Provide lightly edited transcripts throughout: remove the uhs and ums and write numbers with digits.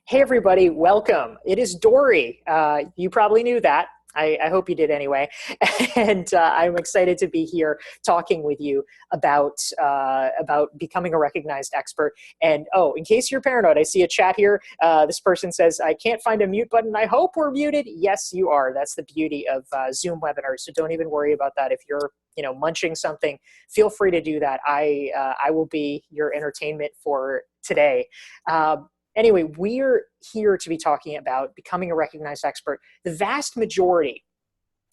Hey, everybody, welcome. It is Dorie. You probably knew that. I hope you did anyway. And I'm excited to be here talking with you about becoming a recognized expert. And oh, in case you're paranoid, I see a chat here. This person says, I can't find a mute button. I hope we're muted. Yes, you are. That's the beauty of Zoom webinars. So don't even worry about that. If you're munching something, feel free to do that. I will be your entertainment for today. Anyway, we're here to be talking about becoming a recognized expert. The vast majority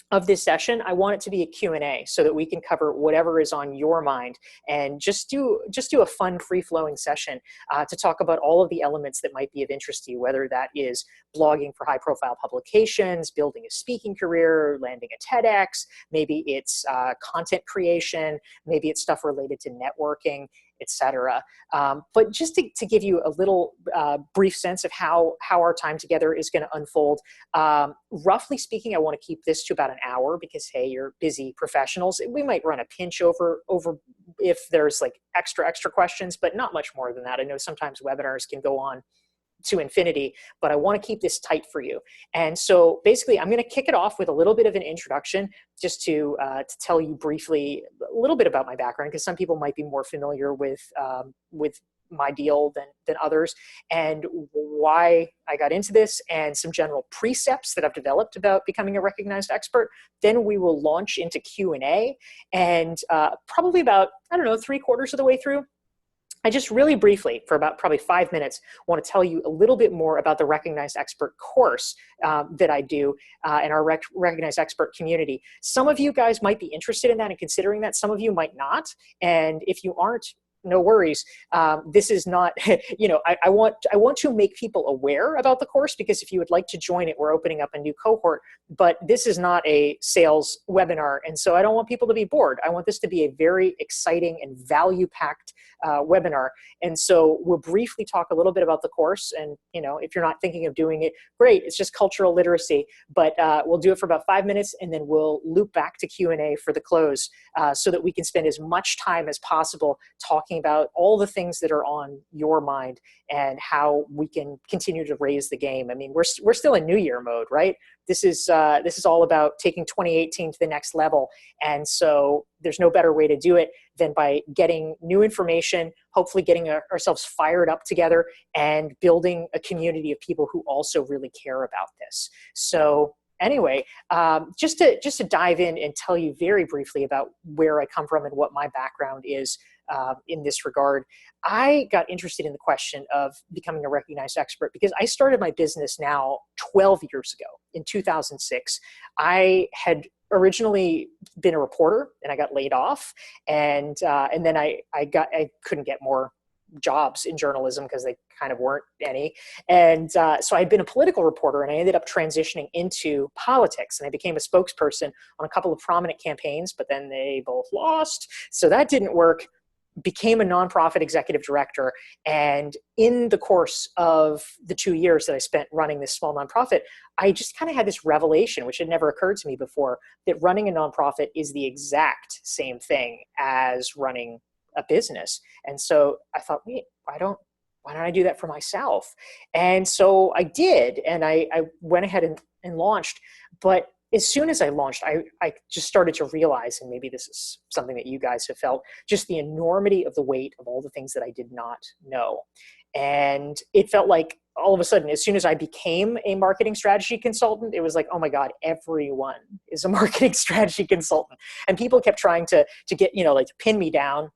of this session, I want it to be a Q&A so that we can cover whatever is on your mind and just do a fun, free-flowing session to talk about all of the elements that might be of interest to you, whether that is blogging for high-profile publications, building a speaking career, landing a TEDx, maybe it's content creation, maybe it's stuff related to networking, etc. But just to give you a little brief sense of how our time together is going to unfold, roughly speaking, I want to keep this to about an hour because, hey, you're busy professionals. We might run a pinch over if there's like extra questions, but not much more than that. I know sometimes webinars can go on to infinity, but I want to keep this tight for you. And so basically, I'm going to kick it off with a little bit of an introduction just to tell you briefly a little bit about my background, because some people might be more familiar with my deal than others, and why I got into this, and some general precepts that I've developed about becoming a recognized expert. Then we will launch into Q&A, and probably about, I don't know, 3/4 of the way through, I just really briefly, for about probably 5 minutes, want to tell you a little bit more about the Recognized Expert course that I do in our Recognized Expert community. Some of you guys might be interested in that and considering that. Some of you might not. And if you aren't, no worries. This is not, I want to make people aware about the course, because if you would like to join it, we're opening up a new cohort, but this is not a sales webinar. And so I don't want people to be bored. I want this to be a very exciting and value-packed webinar. And so we'll briefly talk a little bit about the course. And, if you're not thinking of doing it, great. It's just cultural literacy, but we'll do it for about 5 minutes, and then we'll loop back to Q&A for the close so that we can spend as much time as possible talking about all the things that are on your mind and how we can continue to raise the game. I mean, we're still in New Year mode, right? This is all about taking 2018 to the next level. And so there's no better way to do it than by getting new information, hopefully getting ourselves fired up together and building a community of people who also really care about this. So anyway, just to dive in and tell you very briefly about where I come from and what my background is in this regard, I got interested in the question of becoming a recognized expert because I started my business now 12 years ago in 2006. I had originally been a reporter, and I got laid off, and then I couldn't get more jobs in journalism because they kind of weren't any. And so I'd been a political reporter, and I ended up transitioning into politics, and I became a spokesperson on a couple of prominent campaigns, but then they both lost. So that didn't work. Became a nonprofit executive director. And in the course of the 2 years that I spent running this small nonprofit, I just kind of had this revelation, which had never occurred to me before, that running a nonprofit is the exact same thing as running a business. And so I thought, wait, why don't I do that for myself? And so I did, and I went ahead and launched. But as soon as I launched, I just started to realize, and maybe this is something that you guys have felt, just the enormity of the weight of all the things that I did not know. And it felt like all of a sudden, as soon as I became a marketing strategy consultant, it was like, oh my God, everyone is a marketing strategy consultant. And people kept trying to get, to pin me down.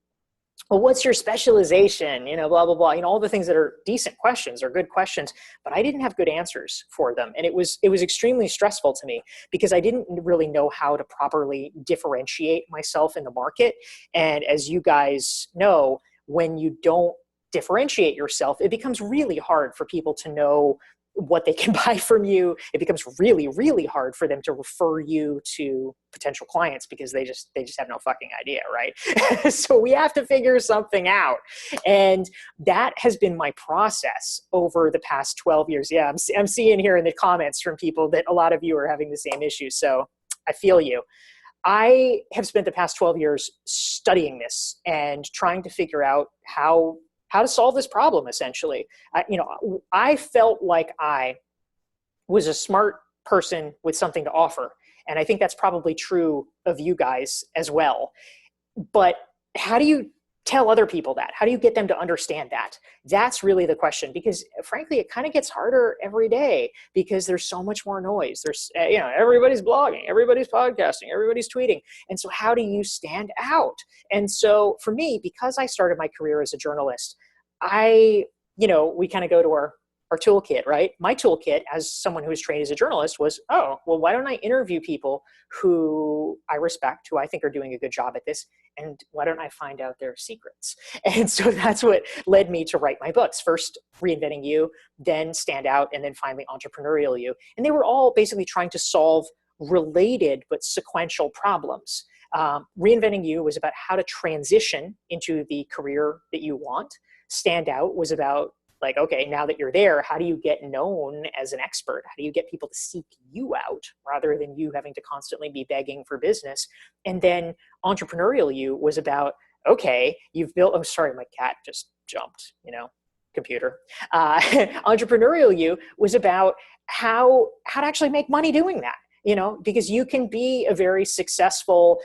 Well, what's your specialization? Blah, blah, blah. All the things that are decent questions or good questions, but I didn't have good answers for them. And it was extremely stressful to me because I didn't really know how to properly differentiate myself in the market. And as you guys know, when you don't differentiate yourself, it becomes really hard for people to know what they can buy from you. It becomes really, really hard for them to refer you to potential clients because they just have no fucking idea, right? So we have to figure something out. And that has been my process over the past 12 years. Yeah, I'm seeing here in the comments from people that a lot of you are having the same issue. So I feel you. I have spent the past 12 years studying this and trying to figure out how how to solve this problem, essentially. I felt like I was a smart person with something to offer. And I think that's probably true of you guys as well. But how do you tell other people that? How do you get them to understand that? That's really the question, because frankly, it kind of gets harder every day because there's so much more noise. There's, everybody's blogging, everybody's podcasting, everybody's tweeting. And so how do you stand out? And so for me, because I started my career as a journalist, we kind of go to our toolkit, right? My toolkit as someone who was trained as a journalist was, why don't I interview people who I respect, who I think are doing a good job at this, and why don't I find out their secrets? And so that's what led me to write my books. First, Reinventing You, then Stand Out, and then finally Entrepreneurial You. And they were all basically trying to solve related but sequential problems. Reinventing You was about how to transition into the career that you want. Stand Out was about, like, okay, now that you're there, how do you get known as an expert? How do you get people to seek you out rather than you having to constantly be begging for business? And then Entrepreneurial You was about, okay, you've built, oh, sorry, my cat just jumped, computer. Entrepreneurial You was about how to actually make money doing that. Because you can be a very successful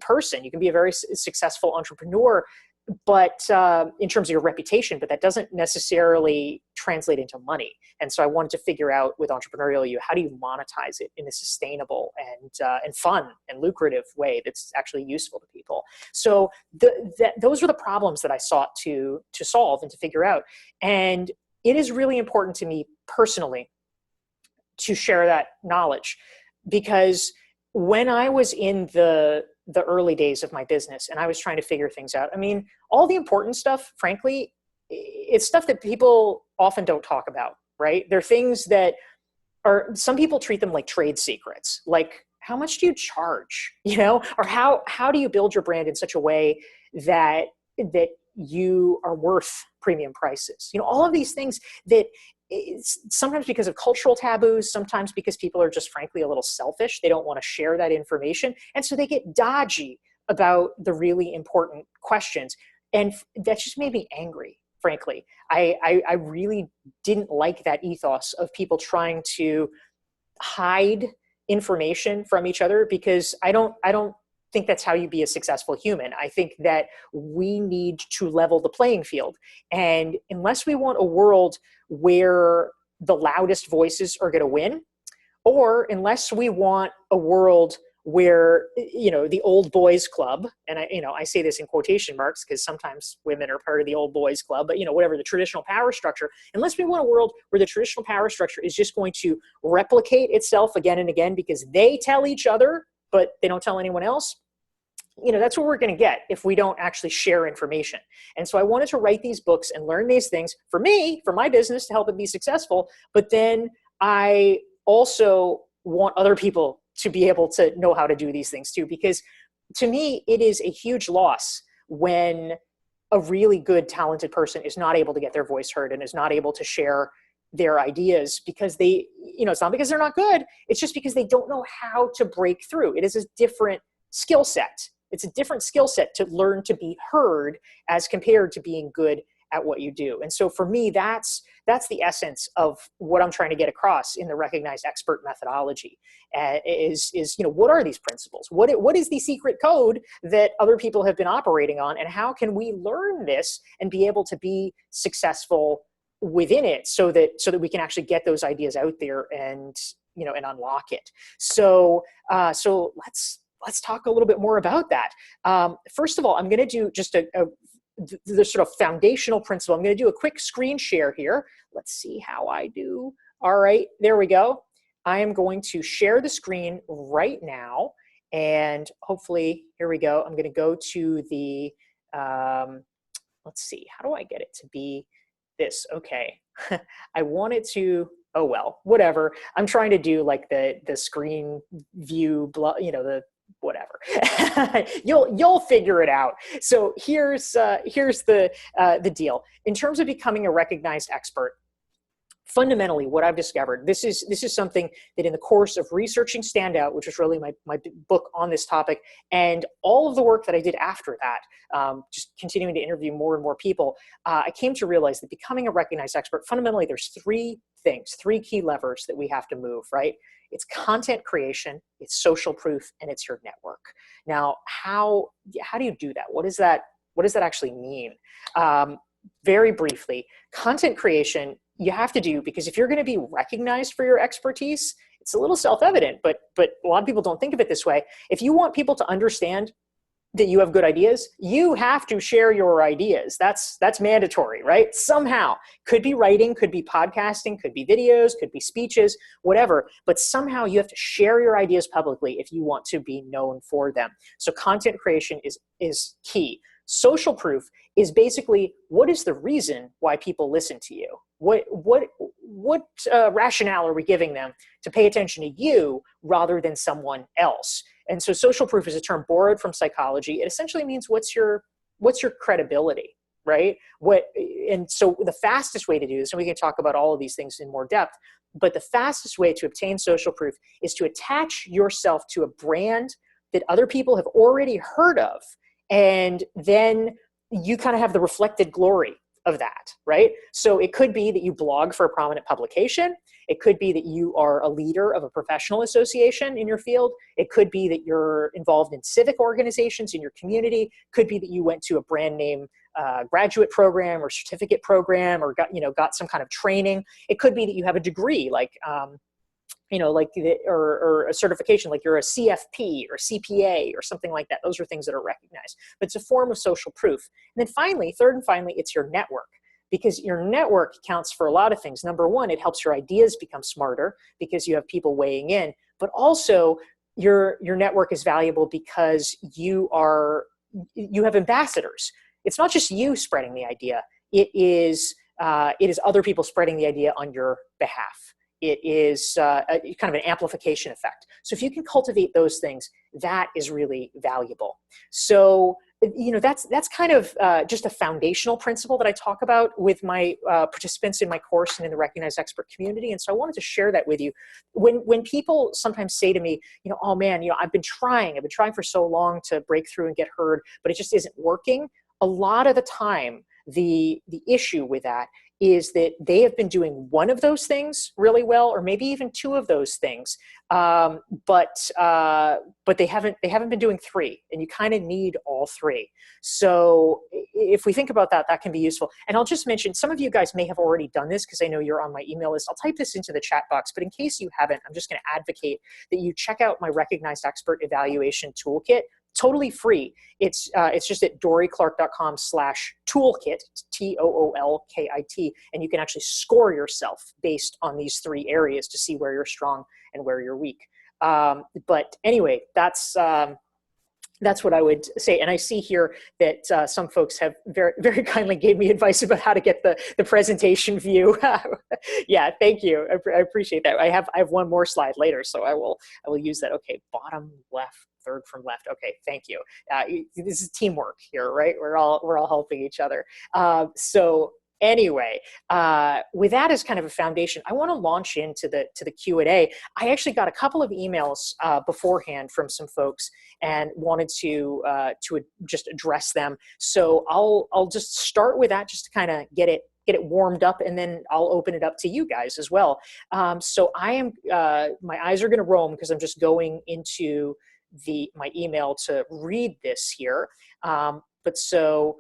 person, you can be a very successful entrepreneur, but in terms of your reputation, but that doesn't necessarily translate into money. And so I wanted to figure out with Entrepreneurial You, how do you monetize it in a sustainable and fun and lucrative way that's actually useful to people? So those were the problems that I sought to solve and to figure out. And it is really important to me personally to share that knowledge, because when I was in the early days of my business and I was trying to figure things out, all the important stuff, frankly, it's stuff that people often don't talk about, right? They're things that some people treat them like trade secrets, like how much do you charge, or how do you build your brand in such a way that you are worth premium prices? All of these things that sometimes because of cultural taboos, sometimes because people are just frankly a little selfish. They don't want to share that information. And so they get dodgy about the really important questions. And that just made me angry, frankly. I really didn't like that ethos of people trying to hide information from each other, because I don't think that's how you be a successful human. I think that we need to level the playing field. And unless we want a world where the loudest voices are going to win, or unless we want a world where, the old boys club, and I say this in quotation marks because sometimes women are part of the old boys club, but whatever, the traditional power structure, unless we want a world where the traditional power structure is just going to replicate itself again and again because they tell each other, but they don't tell anyone else, that's what we're going to get if we don't actually share information. And so I wanted to write these books and learn these things for me, for my business, to help it be successful. But then I also want other people to be able to know how to do these things too, because to me, it is a huge loss when a really good, talented person is not able to get their voice heard and is not able to share their ideas because they, it's not because they're not good. It's just because they don't know how to break through. It is a different skill set. It's a different skill set to learn to be heard as compared to being good at what you do. And so for me, that's the essence of what I'm trying to get across in the recognized expert methodology. Is what are these principles? What is the secret code that other people have been operating on, and how can we learn this and be able to be successful within it so that we can actually get those ideas out there and and unlock it. So let's talk a little bit more about that. First of all, I'm going to do just the sort of foundational principle. I'm going to do a quick screen share here. Let's see how I do. All right, there we go. I am going to share the screen right now, and hopefully, here we go. I'm going to go to the, let's see, how do I get it to be this? Okay, I want it to, oh well, whatever. I'm trying to do like the screen view, the whatever. You'll figure it out. So here's the deal. In terms of becoming a recognized expert, fundamentally, what I've discovered, this is something that in the course of researching Standout, which was really my book on this topic, and all of the work that I did after that, just continuing to interview more and more people, I came to realize that becoming a recognized expert, fundamentally, there's three key levers that we have to move, right? It's content creation, it's social proof, and it's your network. Now, how do you do that? What does that actually mean? Very briefly, content creation you have to do, because if you're going to be recognized for your expertise, it's a little self-evident, but a lot of people don't think of it this way. If you want people to understand that you have good ideas, you have to share your ideas. That's mandatory, right? Somehow. Could be writing, could be podcasting, could be videos, could be speeches, whatever. But somehow you have to share your ideas publicly if you want to be known for them. So content creation is key. Social proof is basically, what is the reason why people listen to you? What rationale are we giving them to pay attention to you rather than someone else? And so social proof is a term borrowed from psychology. It essentially means what's your credibility, right? And so the fastest way to do this, and we can talk about all of these things in more depth, but the fastest way to obtain social proof is to attach yourself to a brand that other people have already heard of. And then you kind of have the reflected glory of that, right? So it could be that you blog for a prominent publication. It could be that you are a leader of a professional association in your field. It could be that you're involved in civic organizations in your community. It could be that you went to a brand name graduate program or certificate program, or got some kind of training. It could be that you have a degree or a certification, like you're a CFP or CPA or something like that. Those are things that are recognized, but it's a form of social proof. And then finally, third and finally, it's your network, because your network counts for a lot of things. Number one, it helps your ideas become smarter because you have people weighing in, but also your network is valuable because you have ambassadors. It's not just you spreading the idea. It is other people spreading the idea on your behalf. It is kind of an amplification effect. So if you can cultivate those things, that is really valuable. So, that's kind of just a foundational principle that I talk about with my participants in my course and in the Recognized Expert community. And so I wanted to share that with you. When people sometimes say to me, oh man, I've been trying for so long to break through and get heard, but it just isn't working. A lot of the time, the issue with that is that they have been doing one of those things really well, or maybe even two of those things, but they haven't been doing three, and you kind of need all three. So if we think about that, that can be useful. And I'll just mention, some of you guys may have already done this because I know you're on my email list. I'll type this into the chat box, but in case you haven't, I'm just going to advocate that you check out my Recognized Expert Evaluation Toolkit. Totally free. It's just at dorieclark.com/toolkit, TOOLKIT, and you can actually score yourself based on these three areas to see where you're strong and where you're weak. But anyway, that's what I would say. And I see here that some folks have very, very kindly gave me advice about how to get the presentation view. Yeah, thank you. I appreciate that. I have one more slide later, so I will use that. Okay, bottom left. Third from left. Okay, thank you. This is teamwork here, right? We're all helping each other. So anyway, with that as kind of a foundation, I want to launch into the Q&A. I actually got a couple of emails beforehand from some folks and wanted to just address them. So I'll just start with that just to kind of get it warmed up, and then I'll open it up to you guys as well. So I am my eyes are going to roam because I'm just going into my email to read this here. But so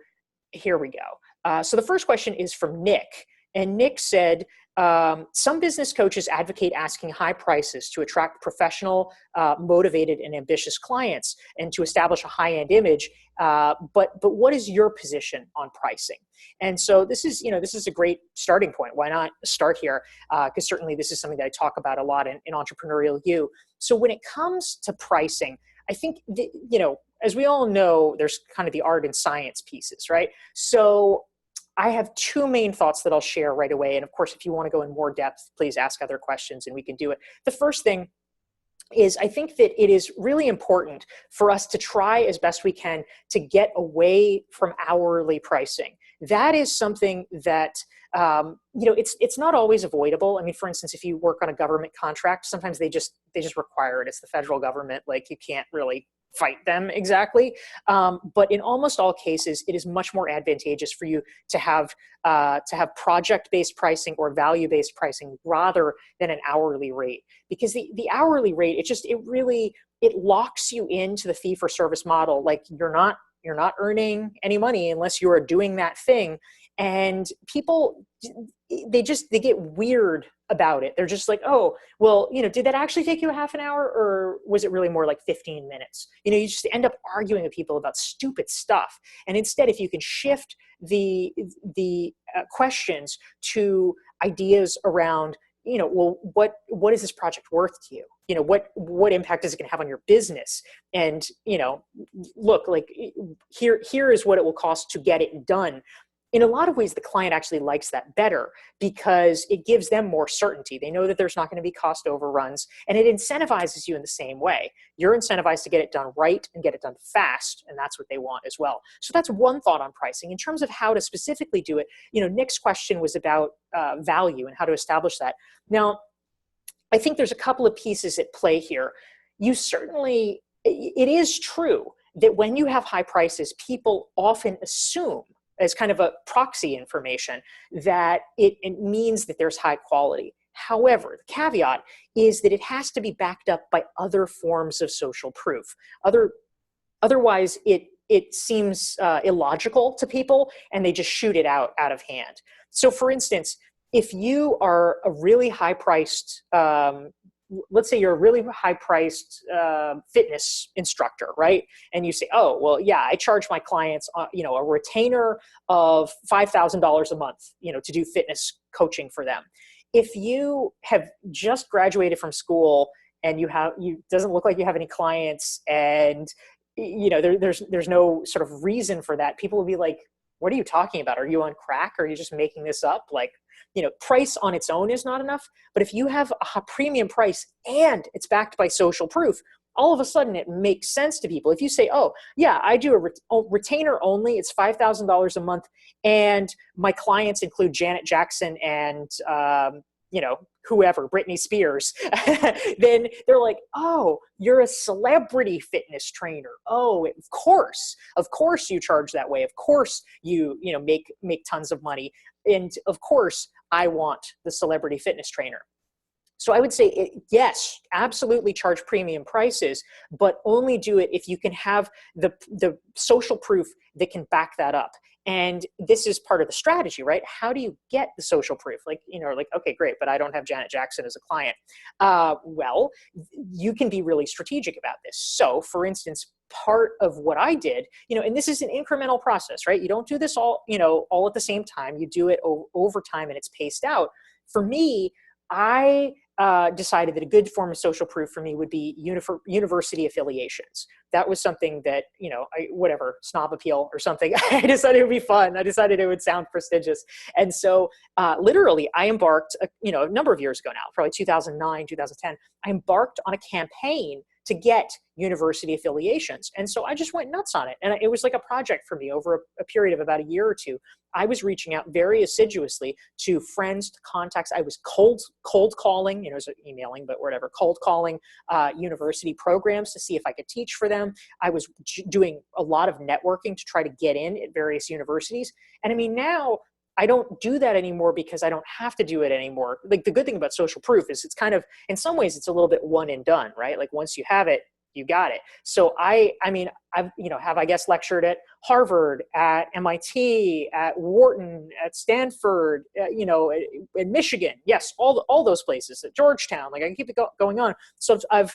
here we go. So the first question is from Nick. And Nick said, some business coaches advocate asking high prices to attract professional, motivated, and ambitious clients and to establish a high-end image. But what is your position on pricing? And so this is a great starting point. Why not start here? Because certainly this is something that I talk about a lot in Entrepreneurial You. So when it comes to pricing, I think, as we all know, there's kind of the art and science pieces, right? So I have two main thoughts that I'll share right away. And of course, if you want to go in more depth, please ask other questions and we can do it. The first thing is, I think that it is really important for us to try as best we can to get away from hourly pricing. that is something that, it's not always avoidable. I mean, for instance, if you work on a government contract, sometimes they just require it. It's the federal government. Like, you can't really fight them exactly. But in almost all cases, it is much more advantageous for you to have project-based pricing or value-based pricing rather than an hourly rate, because the hourly rate, it locks you into the fee-for-service model. Like, you're not earning any money unless you are doing that thing. And people, they get weird about it. They're just like, oh, well, did that actually take you a half an hour, or was it really more like 15 minutes? You just end up arguing with people about stupid stuff. And instead, if you can shift the questions to ideas around, well, what is this project worth to you? What impact is it going to have on your business? And, look, like, here is what it will cost to get it done. In a lot of ways, the client actually likes that better because it gives them more certainty. They know that there's not going to be cost overruns, and it incentivizes you in the same way. You're incentivized to get it done right and get it done fast, and that's what they want as well. So that's one thought on pricing. In terms of how to specifically do it, Nick's question was about value and how to establish that. Now, I think there's a couple of pieces at play here. It is true that when you have high prices, people often assume, as kind of a proxy information, that it means that there's high quality. However, the caveat is that it has to be backed up by other forms of social proof. Otherwise, it seems illogical to people, and they just shoot it out of hand. So, for instance, if you are a really high-priced, let's say you're a really high-priced fitness instructor, right? And you say, oh, well, yeah, I charge my clients, a retainer of $5,000 a month, to do fitness coaching for them. If you have just graduated from school and doesn't look like you have any clients, and there's no sort of reason for that, people will be like, what are you talking about? Are you on crack? Are you just making this up? Like, price on its own is not enough. But if you have a premium price and it's backed by social proof, all of a sudden it makes sense to people. If you say, oh, yeah, I do a retainer only, it's $5,000 a month, and my clients include Janet Jackson and, whoever, Britney Spears, then they're like, oh, you're a celebrity fitness trainer. Oh, of course you charge that way. Of course you make tons of money. And of course I want the celebrity fitness trainer. So I would say, yes, absolutely charge premium prices, but only do it if you can have the social proof that can back that up. And this is part of the strategy, right? How do you get the social proof? Okay, great, but I don't have Janet Jackson as a client. Well, you can be really strategic about this. So, for instance, part of what I did, and this is an incremental process, right? You don't do this all at the same time. You do it over time, and it's paced out. For me, I decided that a good form of social proof for me would be university affiliations. That was something that, snob appeal or something. I decided it would be fun. I decided it would sound prestigious. And so literally I embarked, a number of years ago now, probably 2009, 2010, I embarked on a campaign to get university affiliations. And so I just went nuts on it. And it was like a project for me over a period of about a year or two. I was reaching out very assiduously to friends, to contacts. I was cold calling, it was emailing, but whatever, cold calling university programs to see if I could teach for them. I was doing a lot of networking to try to get in at various universities. And I mean, now I don't do that anymore because I don't have to do it anymore. Like, the good thing about social proof is it's kind of, in some ways, it's a little bit one and done, right? Like, once you have it, you got it. So I've I guess lectured at Harvard, at MIT, at Wharton, at Stanford, in Michigan. Yes, all those places, at Georgetown. Like, I can keep it going on. So I've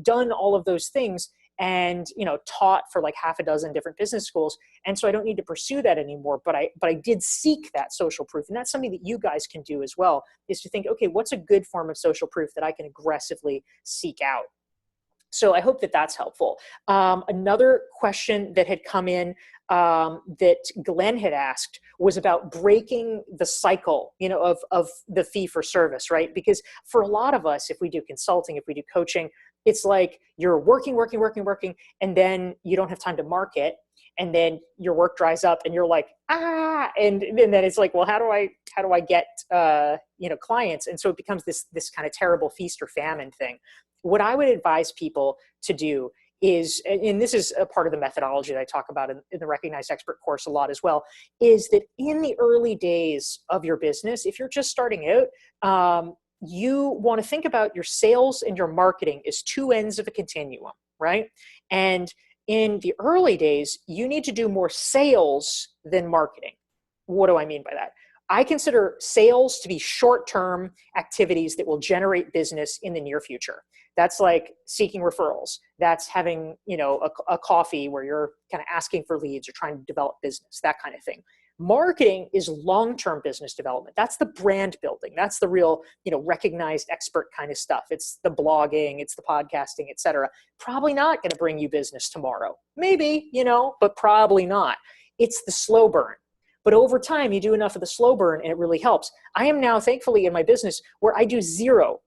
done all of those things, and taught for like half a dozen different business schools. And so I don't need to pursue that anymore, but I did seek that social proof. And that's something that you guys can do as well, is to think, okay, what's a good form of social proof that I can aggressively seek out? So I hope that that's helpful. Another question that had come in that Glenn had asked was about breaking the cycle, of the fee for service, right? Because for a lot of us, if we do consulting, if we do coaching, it's like you're working, working, working, working, and then you don't have time to market, and then your work dries up, and you're like, and then it's like, well, how do I get clients? And so it becomes this kind of terrible feast or famine thing. What I would advise people to do is, and this is a part of the methodology that I talk about in the Recognized Expert course a lot as well, is that in the early days of your business, if you're just starting out, you want to think about your sales and your marketing as two ends of a continuum, right? And in the early days, you need to do more sales than marketing. What do I mean by that? I consider sales to be short-term activities that will generate business in the near future. That's like seeking referrals. That's having, a coffee where you're kind of asking for leads or trying to develop business, that kind of thing. Marketing is long-term business development. That's the brand building. That's the real, recognized expert kind of stuff. It's the blogging, it's the podcasting, et cetera. Probably not going to bring you business tomorrow. Maybe, but probably not. It's the slow burn. But over time, you do enough of the slow burn and it really helps. I am now thankfully in my business where I do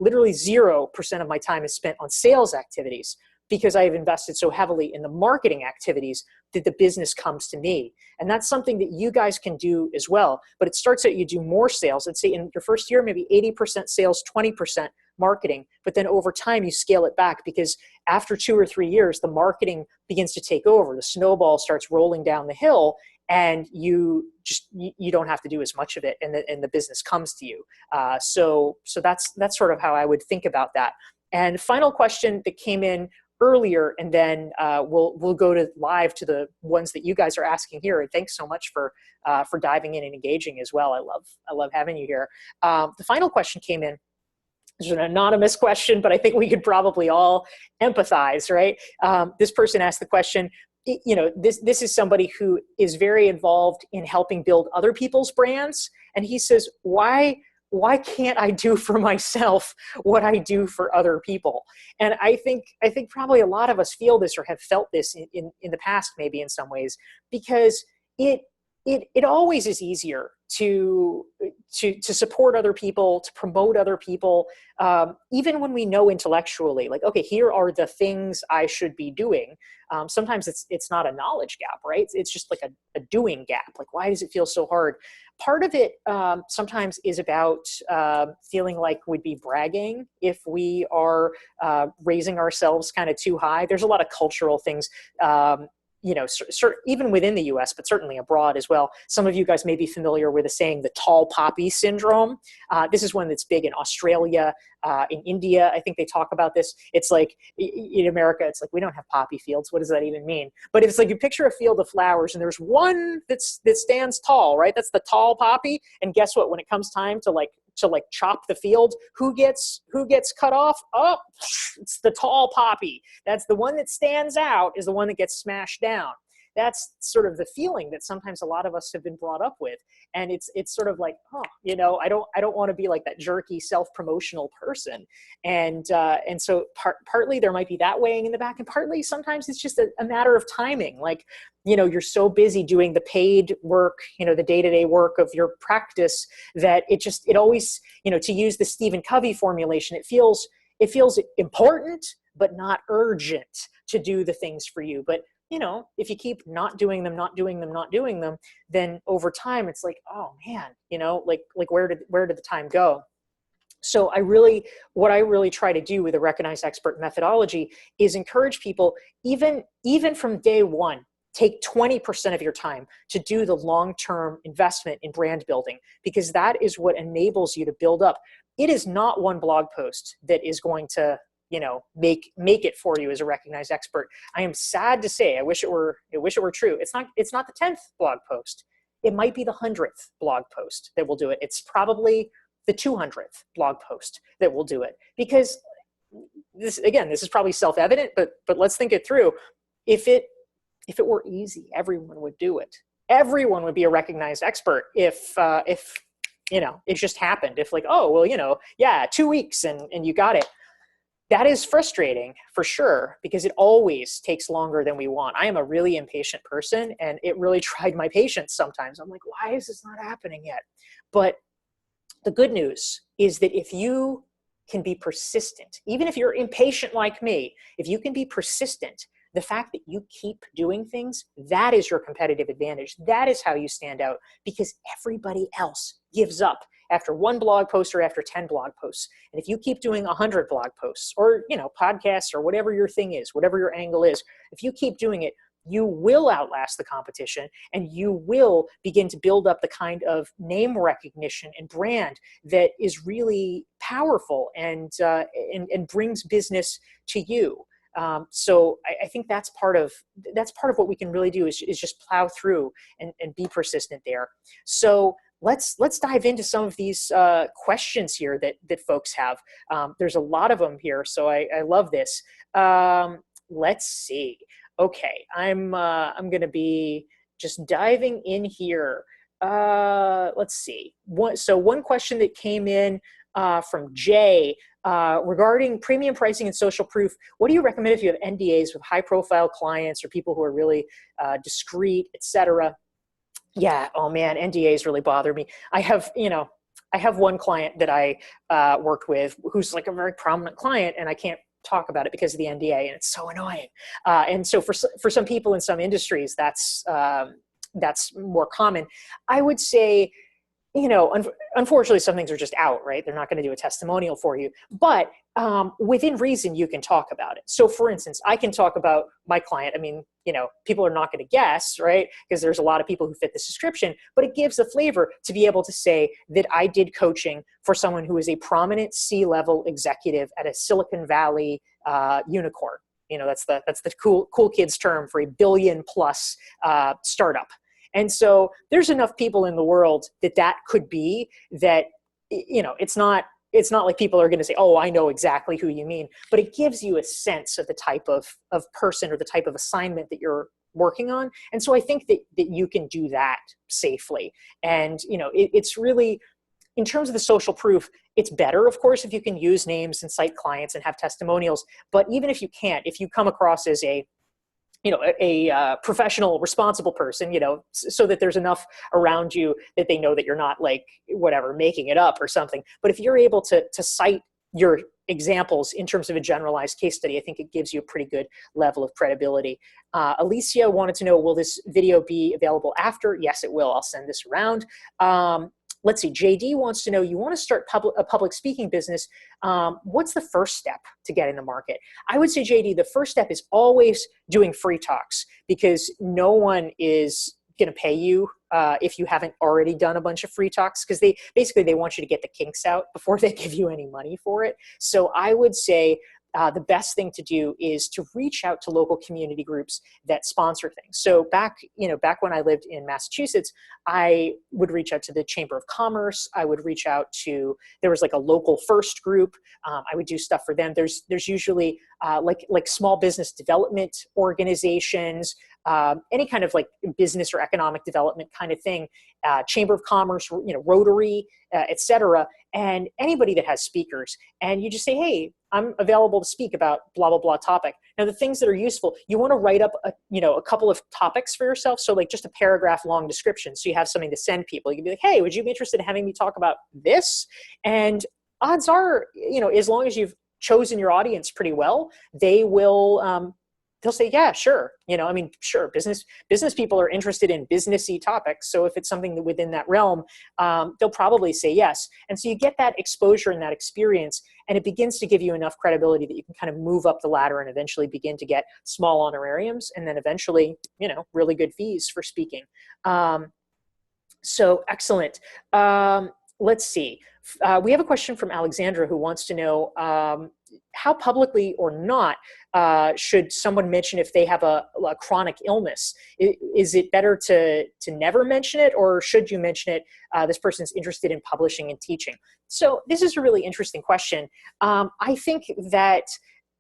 literally 0% of my time is spent on sales activities, because I have invested so heavily in the marketing activities that the business comes to me. And that's something that you guys can do as well. But it starts out, you do more sales. Let's say in your first year, maybe 80% sales, 20% marketing. But then over time, you scale it back, because after 2 or 3 years, the marketing begins to take over. The snowball starts rolling down the hill, and you don't have to do as much of it, and the business comes to you. So that's sort of how I would think about that. And final question that came in earlier, and then we'll go to live to the ones that you guys are asking here. And thanks so much for diving in and engaging as well. I love having you here. The final question came in. It's an anonymous question, but I think we could probably all empathize, right? This person asked the question. This is somebody who is very involved in helping build other people's brands, and he says, why can't I do for myself what I do for other people? And I think probably a lot of us feel this or have felt this in the past, maybe in some ways, because it always is easier to support other people, to promote other people, even when we know intellectually, like, okay, here are the things I should be doing. Sometimes it's not a knowledge gap, right? It's just like a doing gap. Like, why does it feel so hard? Part of it sometimes is about feeling like we'd be bragging if we are raising ourselves kind of too high. There's a lot of cultural things, even within the US, but certainly abroad as well. Some of you guys may be familiar with the saying, the tall poppy syndrome. This is one that's big in Australia, in India. I think they talk about this. It's like in America, it's like, we don't have poppy fields. What does that even mean? But it's like you picture a field of flowers and there's one that stands tall, right? That's the tall poppy. And guess what? When it comes time to chop the field, who gets cut off? Oh, it's the tall poppy. That's the one that stands out, is the one that gets smashed down. That's sort of the feeling that sometimes a lot of us have been brought up with. And it's sort of like, I don't want to be like that jerky self-promotional person. And so partly there might be that weighing in the back, and partly sometimes it's just a matter of timing. Like, you're so busy doing the paid work, the day-to-day work of your practice, that it always, to use the Stephen Covey formulation, it feels important, but not urgent to do the things for you. But if you keep not doing them, then over time it's like, oh man, like where did the time go? So what I really try to do with the Recognized Expert methodology is encourage people, even from day one, take 20% of your time to do the long-term investment in brand building, because that is what enables you to build up. It is not one blog post that is going to make it for you as a recognized expert. I am sad to say, I wish it were true. It's not the 10th blog post. It might be the 100th blog post that will do it. It's probably the 200th blog post that will do it. Because this is probably self-evident, but let's think it through. If it were easy, everyone would do it. Everyone would be a recognized expert if it just happened. If like, 2 weeks and you got it. That is frustrating for sure, because it always takes longer than we want. I am a really impatient person, and it really tried my patience sometimes. I'm like, why is this not happening yet? But the good news is that if you can be persistent, even if you're impatient like me, if you can be persistent, the fact that you keep doing things, that is your competitive advantage. That is how you stand out, because everybody else gives up after one blog post or after 10 blog posts. And if you keep doing 100 blog posts or, podcasts or whatever your thing is, whatever your angle is, if you keep doing it, you will outlast the competition, and you will begin to build up the kind of name recognition and brand that is really powerful and brings business to you. So I think that's part of what we can really do is just plow through and be persistent there. So let's dive into some of these questions here that folks have. There's a lot of them here, so I love this. Let's see. Okay, I'm going to be just diving in here. Let's see. One question that came in from Jay regarding premium pricing and social proof. What do you recommend if you have NDAs with high-profile clients or people who are really discreet, etc.? Yeah. Oh man, NDAs really bother me. I have one client that I worked with who's like a very prominent client, and I can't talk about it because of the NDA, and it's so annoying. And so for some people in some industries, that's more common. I would say, unfortunately, some things are just out, right? They're not going to do a testimonial for you, but within reason, you can talk about it. So for instance, I can talk about my client. I mean, people are not going to guess, right? Because there's a lot of people who fit this description, but it gives a flavor to be able to say that I did coaching for someone who is a prominent C-level executive at a Silicon Valley unicorn. That's the cool kids term for a billion plus startup. And so there's enough people in the world that could be that, it's not like people are going to say, oh, I know exactly who you mean, but it gives you a sense of the type of person or the type of assignment that you're working on. And so I think that you can do that safely. And, it's really, in terms of the social proof, it's better, of course, if you can use names and cite clients and have testimonials. But even if you can't, if you come across as a professional, responsible person, so that there's enough around you that they know that you're not like, whatever, making it up or something. But if you're able to cite your examples in terms of a generalized case study, I think it gives you a pretty good level of credibility. Alicia wanted to know, will this video be available after? Yes, it will. I'll send this around. Let's see, JD wants to know, you want to start a public speaking business. What's the first step to get in the market? I would say, JD, the first step is always doing free talks, because no one is going to pay you if you haven't already done a bunch of free talks, because they want you to get the kinks out before they give you any money for it. So I would say the best thing to do is to reach out to local community groups that sponsor things. So back when I lived in Massachusetts, I would reach out to the Chamber of Commerce. I would reach out to, there was like a local first group. I would do stuff for them. There's usually like small business development organizations, any kind of like business or economic development kind of thing, Chamber of Commerce, Rotary, etc. And anybody that has speakers, and you just say, hey, I'm available to speak about blah, blah, blah topic. Now, the things that are useful, you want to write up a couple of topics for yourself. So like just a paragraph long description. So you have something to send people. You can be like, hey, would you be interested in having me talk about this? And odds are, as long as you've chosen your audience pretty well, they will, they'll say, yeah, sure. Sure. Business people are interested in businessy topics. So if it's something within that realm, they'll probably say yes. And so you get that exposure and that experience, and it begins to give you enough credibility that you can kind of move up the ladder and eventually begin to get small honorariums, and then eventually, really good fees for speaking. So excellent. Let's see. We have a question from Alexandra who wants to know how publicly or not should someone mention if they have a chronic illness? Is it better to never mention it, or should you mention it? This person's interested in publishing and teaching. So this is a really interesting question. I think that,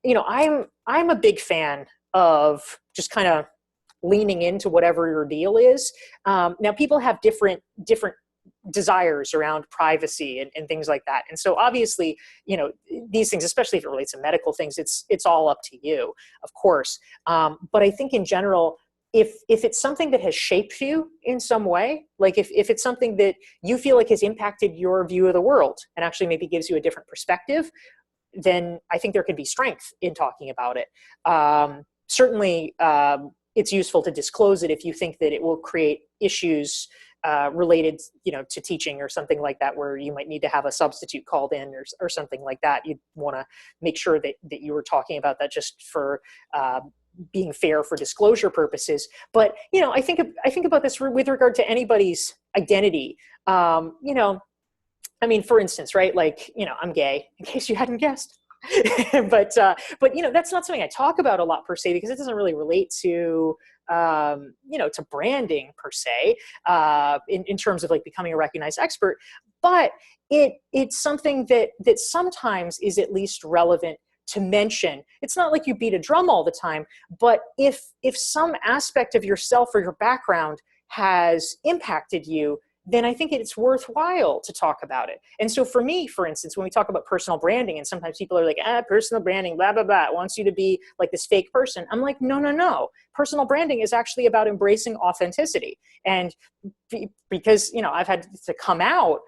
I'm a big fan of just kind of leaning into whatever your deal is. Now, people have different desires around privacy and things like that. And so obviously, these things, especially if it relates to medical things, it's all up to you, of course. But I think in general, if it's something that has shaped you in some way, like if it's something that you feel like has impacted your view of the world and actually maybe gives you a different perspective, then I think there could be strength in talking about it. Certainly, it's useful to disclose it if you think that it will create issues related, to teaching or something like that, where you might need to have a substitute called in or something like that. You'd want to make sure that you were talking about that just for being fair for disclosure purposes. But, I think about this with regard to anybody's identity. For instance, right? Like, I'm gay, in case you hadn't guessed. but that's not something I talk about a lot per se, because it doesn't really relate to to branding per se, in terms of like becoming a recognized expert. But it's something that sometimes is at least relevant to mention. It's not like you beat a drum all the time, but if some aspect of yourself or your background has impacted you, then I think it's worthwhile to talk about it. And so for me, for instance, when we talk about personal branding, and sometimes people are like, personal branding, blah, blah, blah, it wants you to be like this fake person. I'm like, no. Personal branding is actually about embracing authenticity. And because, I've had to come out,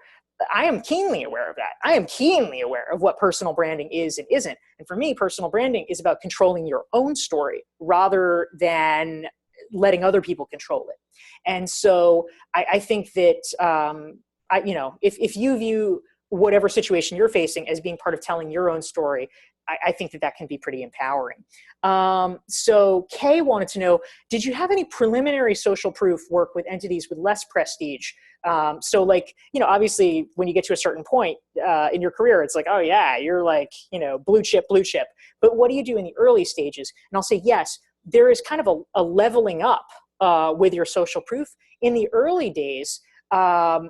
I am keenly aware of that. I am keenly aware of what personal branding is and isn't. And for me, personal branding is about controlling your own story rather than letting other people control it. And so I think that, if you view whatever situation you're facing as being part of telling your own story, I think that can be pretty empowering. So Kay wanted to know, did you have any preliminary social proof work with entities with less prestige? So like, obviously when you get to a certain point in your career, it's like, oh yeah, you're like, blue chip. But what do you do in the early stages? And I'll say, yes, there is kind of a leveling up with your social proof. In the early days, the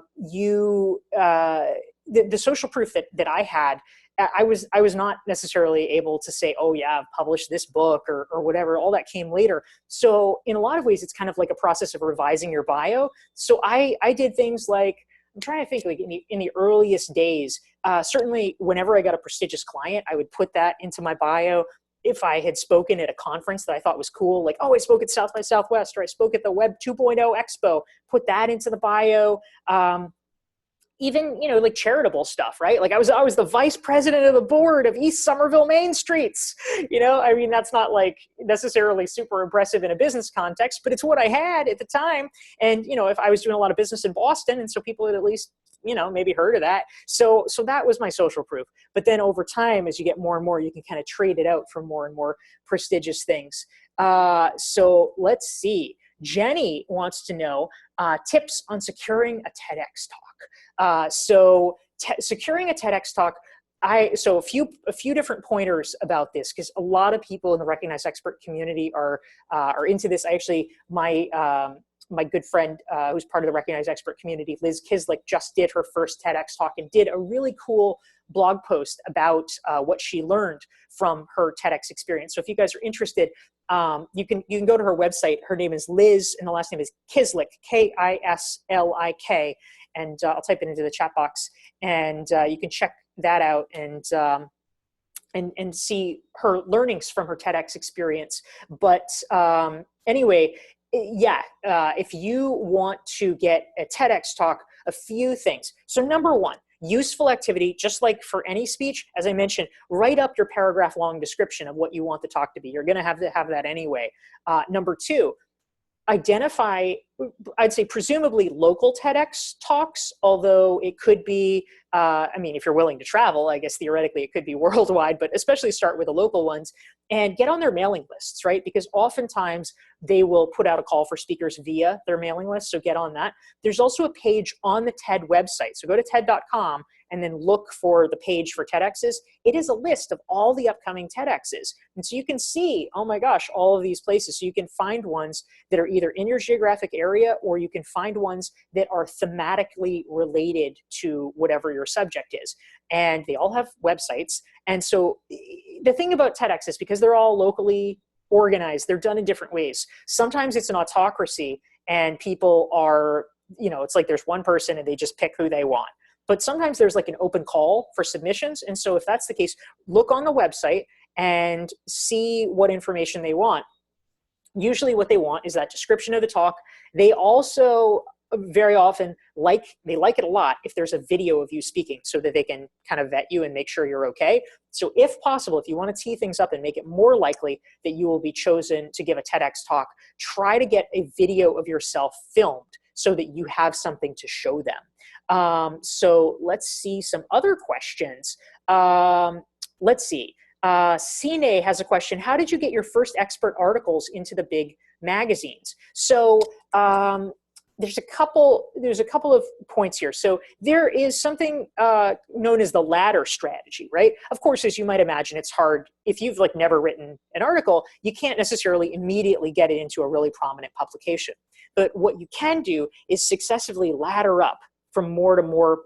social proof that I had, I was not necessarily able to say, oh yeah, I've published this book or whatever. All that came later. So in a lot of ways, it's kind of like a process of revising your bio. So I did things like, I'm trying to think, like in the earliest days, certainly whenever I got a prestigious client, I would put that into my bio. If I had spoken at a conference that I thought was cool, like, oh, I spoke at South by Southwest, or I spoke at the Web 2.0 Expo, put that into the bio. Even, like charitable stuff, right? Like I was the vice president of the board of East Somerville Main Streets. That's not like necessarily super impressive in a business context, but it's what I had at the time. And, if I was doing a lot of business in Boston, and so people had at least, maybe heard of that. So that was my social proof. But then over time, as you get more and more, you can kind of trade it out for more and more prestigious things. So let's see. Jenny wants to know tips on securing a TEDx talk. Securing a TEDx talk, a few different pointers about this, because a lot of people in the recognized expert community are into this. My good friend who's part of the recognized expert community, Liz Kislick, just did her first TEDx talk and did a really cool blog post about what she learned from her TEDx experience. So if you guys are interested, you can go to her website. Her name is Liz, and the last name is Kislick, Kislik, and I'll type it into the chat box, and you can check that out and see her learnings from her TEDx experience. But anyway, if you want to get a TEDx talk, a few things. So number one, useful activity, just like for any speech, as I mentioned, write up your paragraph long description of what you want the talk to be. You're going to have that anyway. Number two, identify, I'd say presumably local TEDx talks, although it could be, if you're willing to travel, I guess theoretically it could be worldwide, but especially start with the local ones and get on their mailing lists, right? Because oftentimes they will put out a call for speakers via their mailing list, so get on that. There's also a page on the TED website. So go to TED.com and then look for the page for TEDx's. It is a list of all the upcoming TEDx's. And so you can see, oh my gosh, all of these places. So you can find ones that are either in your geographic area, or you can find ones that are thematically related to whatever your subject is. And they all have websites. And so the thing about TEDx is, because they're all locally organized, they're done in different ways. Sometimes it's an autocracy and people are, it's like there's one person and they just pick who they want. But sometimes there's like an open call for submissions. And so if that's the case, look on the website and see what information they want. Usually what they want is that description of the talk. They also very often they like it a lot if there's a video of you speaking so that they can kind of vet you and make sure you're okay. So if possible, if you want to tee things up and make it more likely that you will be chosen to give a TEDx talk, try to get a video of yourself filmed so that you have something to show them. So let's see some other questions. Let's see. Cine has a question. How did you get your first expert articles into the big magazines? So there's a couple of points here. So there is something known as the ladder strategy, right? Of course, as you might imagine, it's hard if you've like never written an article, you can't necessarily immediately get it into a really prominent publication. But what you can do is successively ladder up from more to more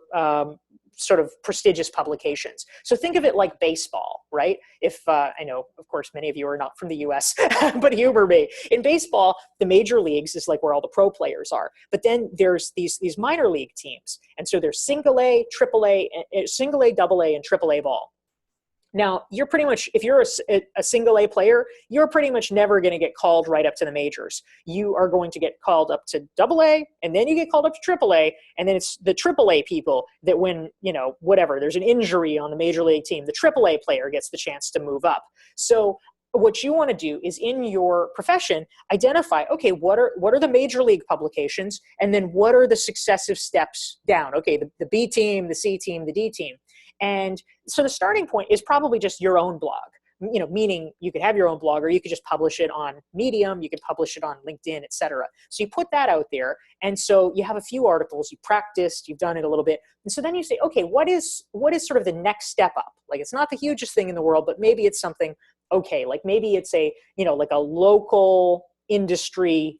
sort of prestigious publications. So think of it like baseball, right? If I know, of course, many of you are not from the US, but humor me. In baseball, the major leagues is like where all the pro players are. But then there's these minor league teams. And so there's single A, triple A, single A, double A, and triple A ball. Now, you're pretty much, if you're a single A player, you're pretty much never going to get called right up to the majors. You are going to get called up to double A, and then you get called up to triple A, and then it's the triple A people that when, whatever, there's an injury on the major league team, the triple A player gets the chance to move up. So what you want to do is in your profession, identify, okay, what are the major league publications, and then what are the successive steps down? Okay, the B team, the C team, the D team. And so the starting point is probably just your own blog, meaning you could have your own blog, or you could just publish it on Medium, you could publish it on LinkedIn, et cetera. So you put that out there. And so you have a few articles, you practiced, you've done it a little bit. And so then you say, okay, what is sort of the next step up? Like, it's not the hugest thing in the world, but maybe it's something, okay, like maybe it's a, like a local industry,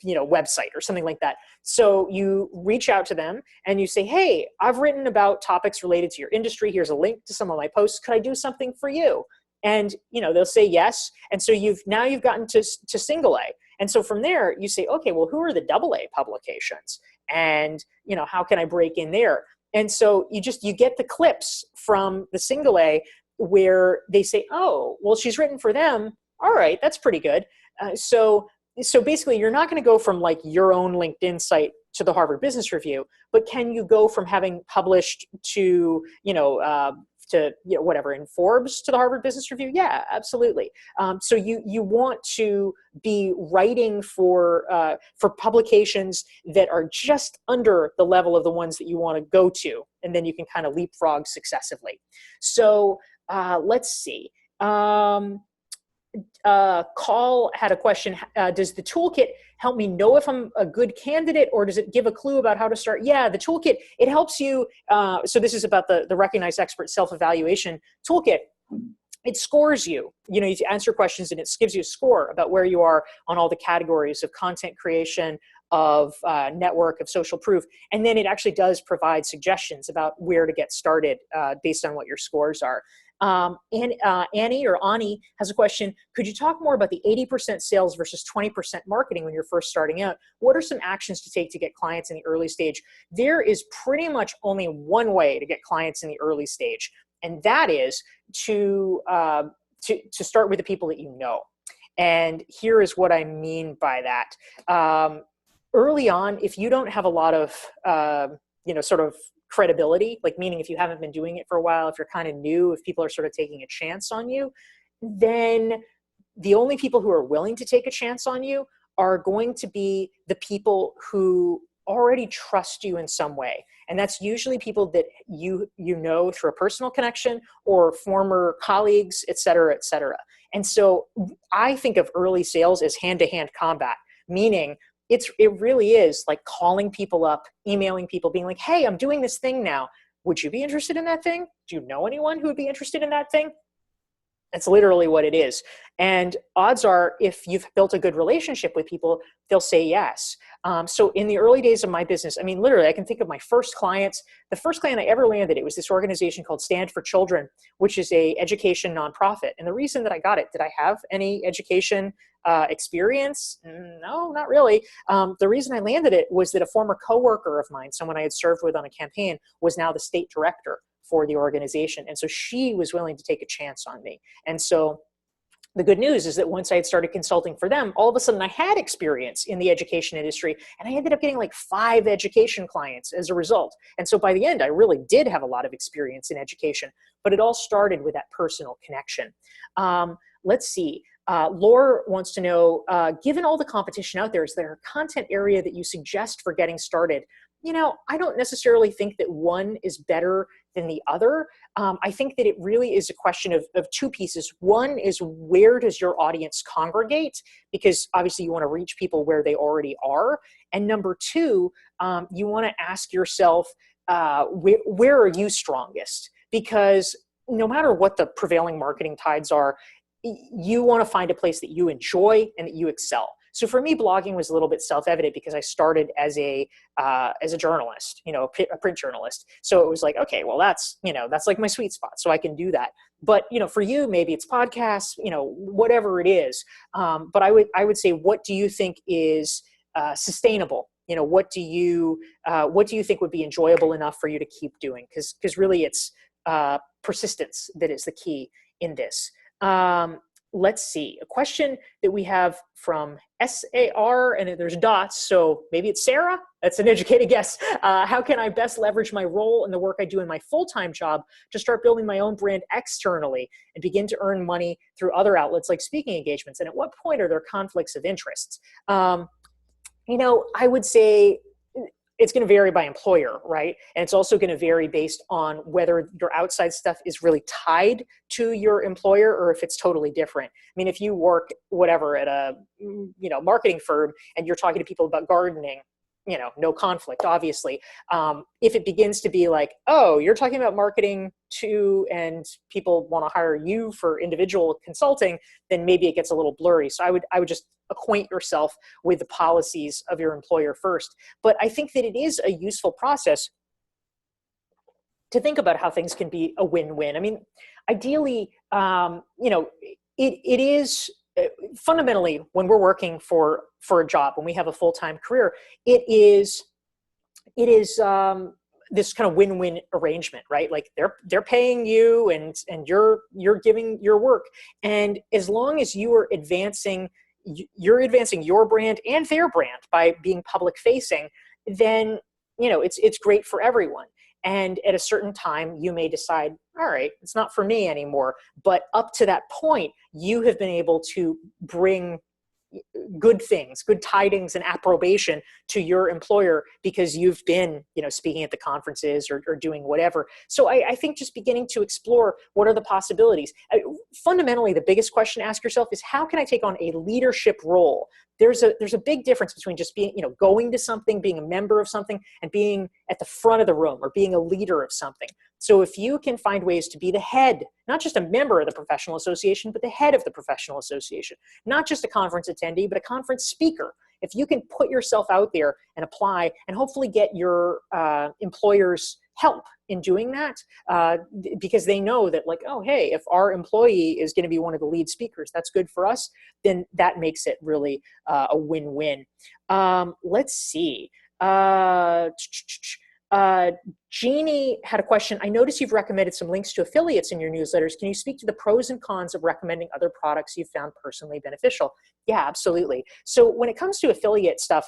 website or something like that. So you reach out to them and you say, hey, I've written about topics related to your industry. Here's a link to some of my posts. Could I do something for you? And, they'll say yes. And so you've gotten to single A. And so from there you say, okay, well, who are the double A publications? And, how can I break in there? And so you get the clips from the single A where they say, oh, well, she's written for them. All right, that's pretty good. So basically, you're not going to go from like your own LinkedIn site to the Harvard Business Review, but can you go from having published to, whatever in Forbes to the Harvard Business Review? Yeah, absolutely. So you want to be writing for publications that are just under the level of the ones that you want to go to, and then you can kind of leapfrog successively. So let's see. Call had a question. Does the toolkit help me know if I'm a good candidate, or does it give a clue about how to start? Yeah, the toolkit, it helps you. So this is about the Recognized Expert Self-Evaluation Toolkit. It scores you. You answer questions and it gives you a score about where you are on all the categories of content creation, of network, of social proof. And then it actually does provide suggestions about where to get started based on what your scores are. And Annie or Ani has a question. Could you talk more about the 80% sales versus 20% marketing when you're first starting out? What are some actions to take to get clients in the early stage? There is pretty much only one way to get clients in the early stage, and that is to start with the people that you know. And here is what I mean by that. Early on, if you don't have a lot of, sort of credibility, like meaning if you haven't been doing it for a while, if you're kind of new, if people are sort of taking a chance on you, then the only people who are willing to take a chance on you are going to be the people who already trust you in some way. And that's usually people that you know through a personal connection or former colleagues, et cetera, et cetera. And so I think of early sales as hand-to-hand combat, meaning it really is like calling people up, emailing people, being like, hey, I'm doing this thing now. Would you be interested in that thing? Do you know anyone who would be interested in that thing? That's literally what it is. And odds are, if you've built a good relationship with people, they'll say yes. So in the early days of my business, I mean, literally, I can think of my first clients. The first client I ever landed, it was this organization called Stand for Children, which is a education nonprofit. And the reason that I got it, did I have any education experience? No, not really. The reason I landed it was that a former coworker of mine, someone I had served with on a campaign, was now the state director for the organization. And so she was willing to take a chance on me. And so the good news is that once I had started consulting for them, all of a sudden I had experience in the education industry, and I ended up getting like 5 education clients as a result. And so by the end, I really did have a lot of experience in education, but it all started with that personal connection. Let's see. Laura wants to know, given all the competition out there, is there a content area that you suggest for getting started? You know, I don't necessarily think that one is better than the other. I think that it really is a question of 2 pieces. One is, where does your audience congregate? Because obviously you want to reach people where they already are. And number 2, you want to ask yourself, where are you strongest? Because no matter what the prevailing marketing tides are, you want to find a place that you enjoy and that you excel. So for me, blogging was a little bit self-evident because I started as a journalist, you know, a print journalist. So it was like, okay, well, that's like my sweet spot, so I can do that. But, you know, for you, maybe it's podcasts, you know, whatever it is. But I would say, what do you think is sustainable? You know, what do you think would be enjoyable enough for you to keep doing? Because really, it's persistence that is the key in this. Let's see, a question that we have from SAR, and there's dots, so maybe it's Sarah. That's an educated guess. How can I best leverage my role and the work I do in my full-time job to start building my own brand externally and begin to earn money through other outlets like speaking engagements? And at what point are there conflicts of interest? You know, I would say it's going to vary by employer, right? And it's also going to vary based on whether your outside stuff is really tied to your employer or if it's totally different. I mean, if you work whatever at a, you know, marketing firm and you're talking to people about gardening, you know, no conflict, obviously. If it begins to be like, oh, you're talking about marketing too, and people want to hire you for individual consulting, then maybe it gets a little blurry. So I would just acquaint yourself with the policies of your employer first. But I think that it is a useful process to think about how things can be a win-win. I mean, ideally, you know, it is fundamentally, when we're working for a job, when we have a full-time career, it is this kind of win-win arrangement, right? Like they're paying you and you're giving your work, and as long as you are advancing, you're advancing your brand and their brand by being public facing, then, you know, it's great for everyone. And at a certain time, you may decide, all right, it's not for me anymore. But up to that point, you have been able to bring good things, good tidings and approbation to your employer because you've been, you know, speaking at the conferences or doing whatever. So I think just beginning to explore what are the possibilities. Fundamentally, the biggest question to ask yourself is, how can I take on a leadership role? There's a big difference between just being, you know, going to something, being a member of something, and being at the front of the room or being a leader of something. So if you can find ways to be the head, not just a member of the professional association, but the head of the professional association, not just a conference attendee, but a conference speaker. If you can put yourself out there and apply and hopefully get your employer's help in doing that, because they know that, like, oh, hey, if our employee is going to be one of the lead speakers, that's good for us, then that makes it really a win-win. Let's see. Jeannie had a question. I noticed you've recommended some links to affiliates in your newsletters. Can you speak to the pros and cons of recommending other products you've found personally beneficial? Yeah, absolutely. So when it comes to affiliate stuff,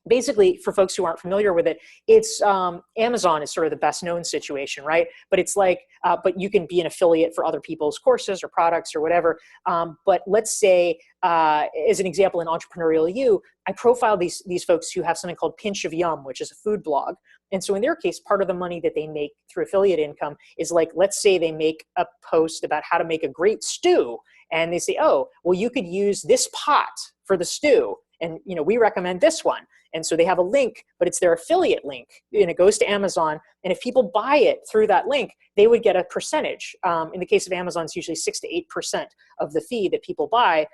basically, for folks who aren't familiar with it, it's Amazon is sort of the best known situation, right? But it's like, but you can be an affiliate for other people's courses or products or whatever. But let's say, as an example, in Entrepreneurial You, I profile these folks who have something called Pinch of Yum, which is a food blog. And so in their case, part of the money that they make through affiliate income is, like, let's say they make a post about how to make a great stew. And they say, oh, well, you could use this pot for the stew. And, you know, we recommend this one. And so they have a link, but it's their affiliate link, and it goes to Amazon. And if people buy it through that link, they would get a percentage. In the case of Amazon, it's usually 6 to 8% of the fee that people buy.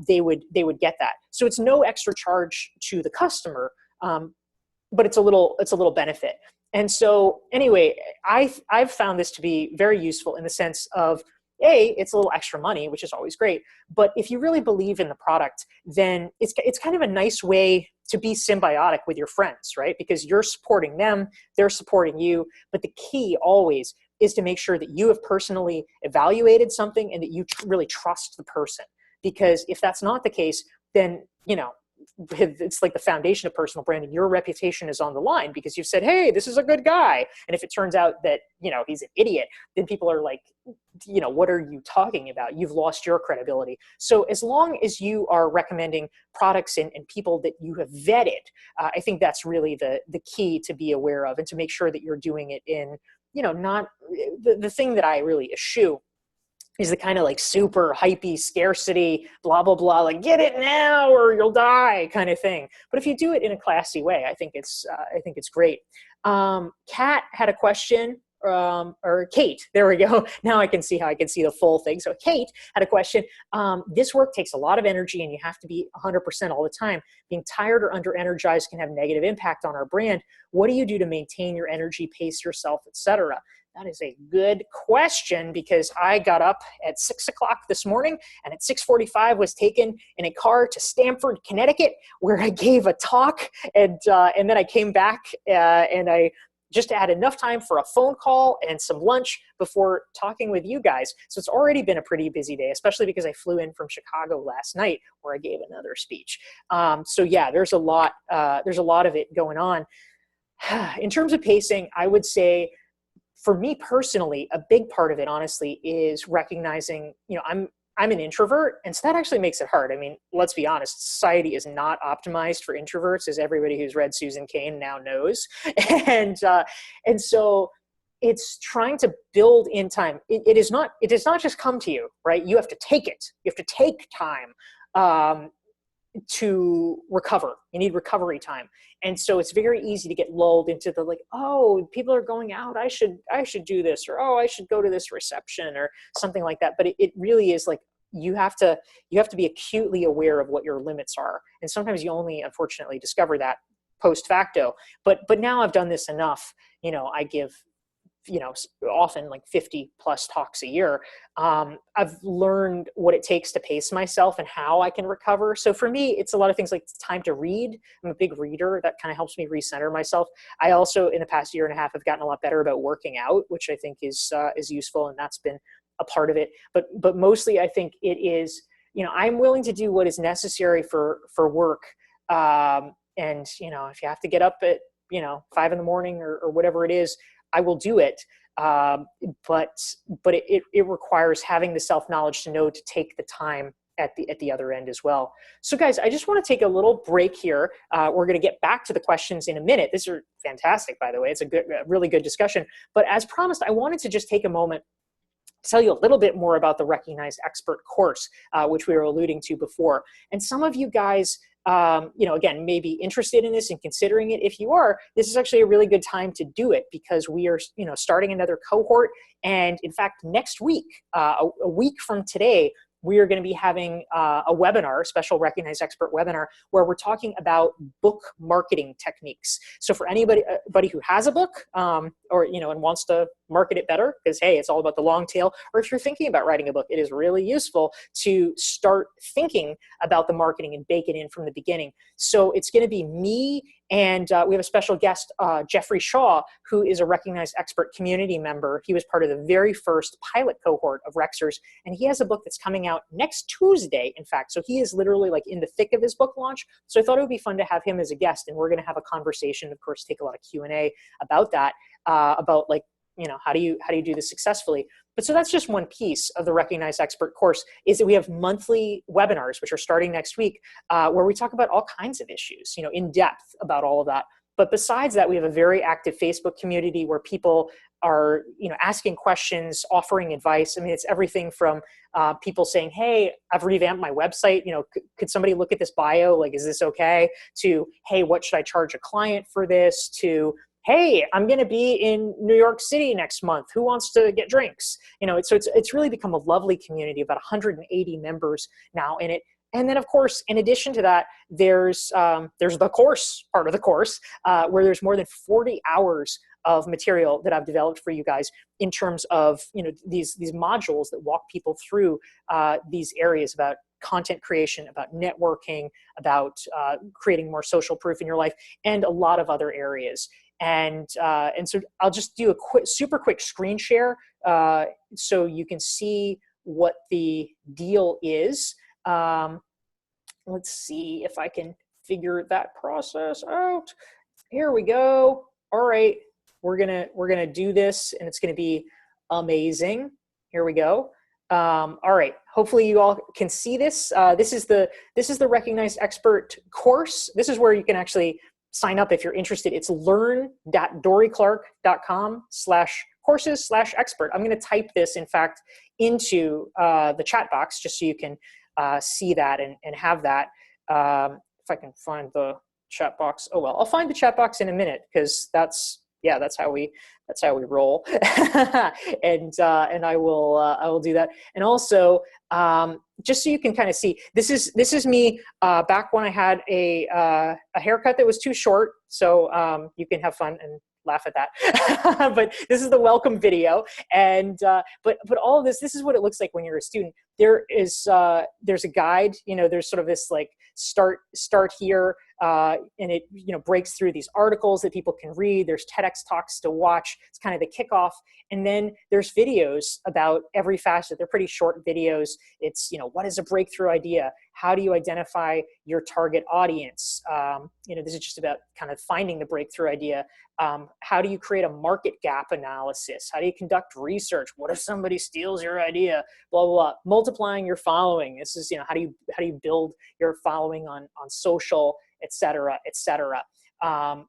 They would get that. So it's no extra charge to the customer, but it's a little benefit. And so anyway, I've found this to be very useful in the sense of, it's a little extra money, which is always great. But if you really believe in the product, then it's kind of a nice way to be symbiotic with your friends, right? Because you're supporting them, they're supporting you. But the key always is to make sure that you have personally evaluated something and that you really trust the person. Because if that's not the case, then, you know, it's like the foundation of personal branding. Your reputation is on the line because you've said, hey, this is a good guy. And if it turns out that, you know, he's an idiot, then people are like, you know, what are you talking about? You've lost your credibility. So as long as you are recommending products and people that you have vetted, I think that's really the key to be aware of, and to make sure that you're doing it in, you know, not the thing that I really eschew is the kind of like super hypey scarcity, blah, blah, blah, like get it now or you'll die kind of thing. But if you do it in a classy way, I think it's great. Kat had a question, or Kate, there we go. Now I can see how I can see the full thing. So Kate had a question. This work takes a lot of energy and you have to be 100% all the time. Being tired or under energized can have negative impact on our brand. What do you do to maintain your energy, pace yourself, etc.? That is a good question, because I got up at 6 o'clock this morning and at 6:45 was taken in a car to Stamford, Connecticut, where I gave a talk, and then I came back and I just had enough time for a phone call and some lunch before talking with you guys. So it's already been a pretty busy day, especially because I flew in from Chicago last night where I gave another speech. So yeah, there's a lot of it going on. In terms of pacing, I would say, for me personally, a big part of it, honestly, is recognizing, you know, I'm an introvert, and so that actually makes it hard. I mean, let's be honest, society is not optimized for introverts, as everybody who's read Susan Cain now knows. And so it's trying to build in time. It does not just come to you, right? You have to take it. You have to take time to recover. You need recovery time. And so it's very easy to get lulled into the like, oh, people are going out, I should do this, or oh, I should go to this reception or something like that. But it really is like, you have to be acutely aware of what your limits are. And sometimes you only, unfortunately, discover that post facto. But now I've done this enough, you know, I give, you know, often like 50 plus talks a year. I've learned what it takes to pace myself and how I can recover. So for me, it's a lot of things like time to read. I'm a big reader. That kind of helps me recenter myself. I also, in the past year and a half, have gotten a lot better about working out, which I think is useful, and that's been a part of it. But mostly, I think it is, you know, I'm willing to do what is necessary for work. And, you know, if you have to get up at, you know, 5 a.m. or whatever it is, I will do it. But it requires having the self-knowledge to know to take the time at the other end as well. So guys, I just want to take a little break here. We're going to get back to the questions in a minute. These are fantastic, by the way. It's a really good discussion. But as promised, I wanted to just take a moment to tell you a little bit more about the Recognized Expert course, which we were alluding to before. And some of you guys, you know, again, may be interested in this and considering it. If you are, this is actually a really good time to do it, because we are, you know, starting another cohort. And in fact, next week, a week from today, we are going to be having a webinar, a special Recognized Expert webinar, where we're talking about book marketing techniques. So for anybody who has a book, or, you know, and wants to market it better, because hey, it's all about the long tail, or if you're thinking about writing a book, it is really useful to start thinking about the marketing and bake it in from the beginning. So it's going to be me, and we have a special guest, Jeffrey Shaw, who is a Recognized Expert community member. He was part of the very first pilot cohort of Rexers, and he has a book that's coming out next Tuesday, in fact. So he is literally like in the thick of his book launch. So I thought it would be fun to have him as a guest, and we're going to have a conversation, of course, take a lot of Q&A about that, about like, you know, how do you do this successfully? But so that's just one piece of the Recognized Expert course, is that we have monthly webinars, which are starting next week, where we talk about all kinds of issues, you know, in depth about all of that. But besides that, we have a very active Facebook community where people are, you know, asking questions, offering advice. I mean, it's everything from people saying, hey, I've revamped my website. You know, could somebody look at this bio? Like, is this okay? To, hey, what should I charge a client for this? To, hey, I'm going to be in New York City next month. Who wants to get drinks? You know, so it's really become a lovely community, about 180 members now in it. And then, of course, in addition to that, there's the course, part of the course, where there's more than 40 hours of material that I've developed for you guys in terms of, you know, these modules that walk people through these areas about content creation, about networking, about creating more social proof in your life, and a lot of other areas. And so I'll just do a super quick screen share so you can see what the deal is. Let's see if I can figure that process out. Here we go. All right, we're gonna do this, and it's gonna be amazing. Here we go. All right. Hopefully, you all can see this. This is the Recognized Expert course. This is where you can actually sign up if you're interested. It's learn.dorieclark.com/courses/expert. I'm going to type this, in fact, into the chat box just so you can see that and have that. If I can find the chat box. Oh well, I'll find the chat box in a minute, because that's how we roll. and I will do that. And also, just so you can kind of see, this is me back when I had a haircut that was too short. So you can have fun and laugh at that. But this is the welcome video, and but all of this is what it looks like when you're a student. There's a guide. There's sort of this like start here, and it breaks through these articles that people can read. There's TEDx talks to watch. It's kind of the kickoff, and then there's videos about every facet. They're pretty short videos. It's what is a breakthrough idea? How do you identify your target audience? This is just about kind of finding the breakthrough idea. How do you create a market gap analysis? How do you conduct research? What if somebody steals your idea? Blah, blah, blah. Multiplying your following. This is, how do you build your following on social, et cetera, et cetera.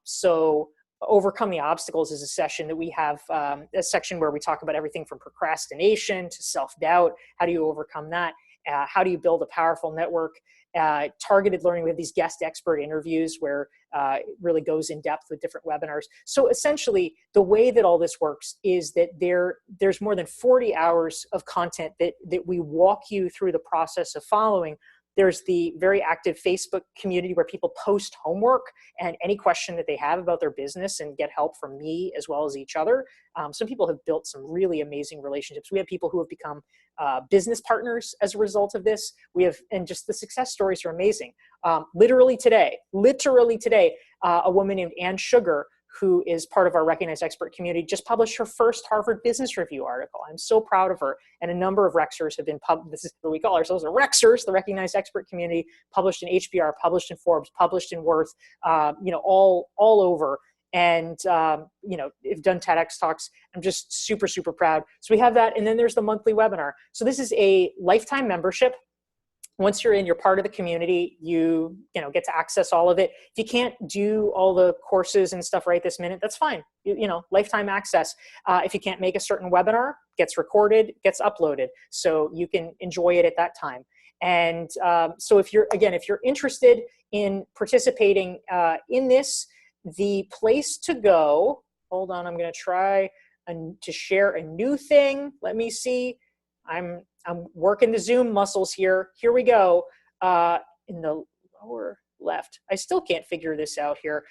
So Overcome the Obstacles is a session that we have, a section where we talk about everything from procrastination to self-doubt. How do you overcome that? How do you build a powerful network? Targeted learning. We have these guest expert interviews where it really goes in depth with different webinars. So essentially, the way that all this works is that there's more than 40 hours of content that we walk you through the process of following. There's the very active Facebook community where people post homework and any question that they have about their business and get help from me as well as each other. Some people have built some really amazing relationships. We have people who have become business partners as a result of this. And just the success stories are amazing. Literally today, a woman named Ann Sugar, who is part of our Recognized Expert community, just published her first Harvard Business Review article. I'm so proud of her. And a number of Rexers have been this is what we call ourselves, the Rexers, the Recognized Expert community, published in HBR, published in Forbes, published in Worth, all over. And, have done TEDx talks. I'm just super, super proud. So we have that. And then there's the monthly webinar. So this is a lifetime membership. Once you're in, you're part of the community, you get to access all of it. If you can't do all the courses and stuff right this minute, that's fine. Lifetime access. If you can't make a certain webinar, gets recorded, gets uploaded. So you can enjoy it at that time. And so if you're interested in participating in this, the place to go, hold on, I'm going to try to share a new thing. Let me see. I'm working the Zoom muscles here. Here we go. In the lower left. I still can't figure this out here.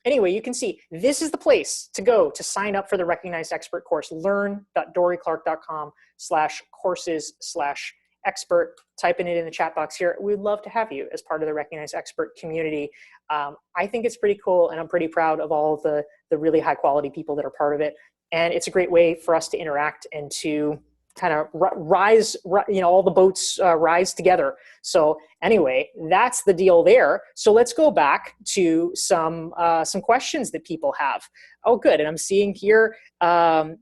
Anyway, you can see this is the place to go to sign up for the Recognized Expert course. Learn.dorieclark.com/courses/expert. Typing it in the chat box here. We'd love to have you as part of the Recognized Expert community. I think it's pretty cool, and I'm pretty proud of all the really high quality people that are part of it. And it's a great way for us to interact and to kind of rise, all the boats rise together. So anyway, that's the deal there. So let's go back to some questions that people have. Oh, good. And I'm seeing here, we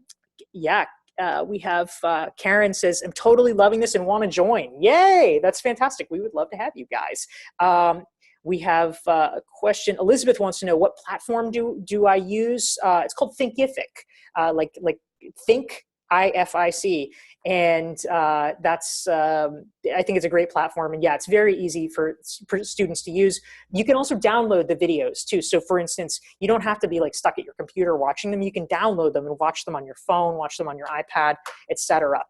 have Karen says, I'm totally loving this and want to join. Yay, that's fantastic. We would love to have you guys. We have a question. Elizabeth wants to know, what platform do I use? It's called Thinkific, like Think, IFIC, and that's I think it's a great platform, and yeah, it's very easy for students to use. You can also download the videos too. So for instance, you don't have to be like stuck at your computer watching them. You can download them and watch them on your phone, watch them on your iPad, etc.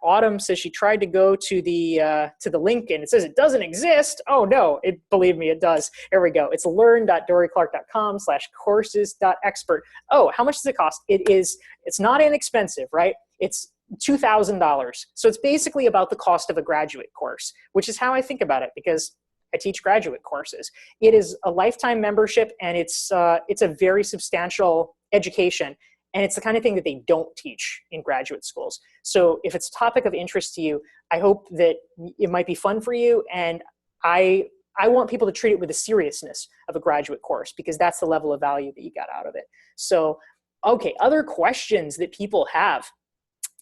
Autumn says she tried to go to the link and it says it doesn't exist. Oh no, believe me, it does. Here we go. It's learn.dorieclark.com/courses.expert. Oh, how much does it cost? It's not inexpensive, right? It's $2,000. So it's basically about the cost of a graduate course, which is how I think about it, because I teach graduate courses. It is a lifetime membership, and it's a very substantial education. And it's the kind of thing that they don't teach in graduate schools. So if it's a topic of interest to you, I hope that it might be fun for you. And I want people to treat it with the seriousness of a graduate course, because that's the level of value that you got out of it. So, okay, other questions that people have.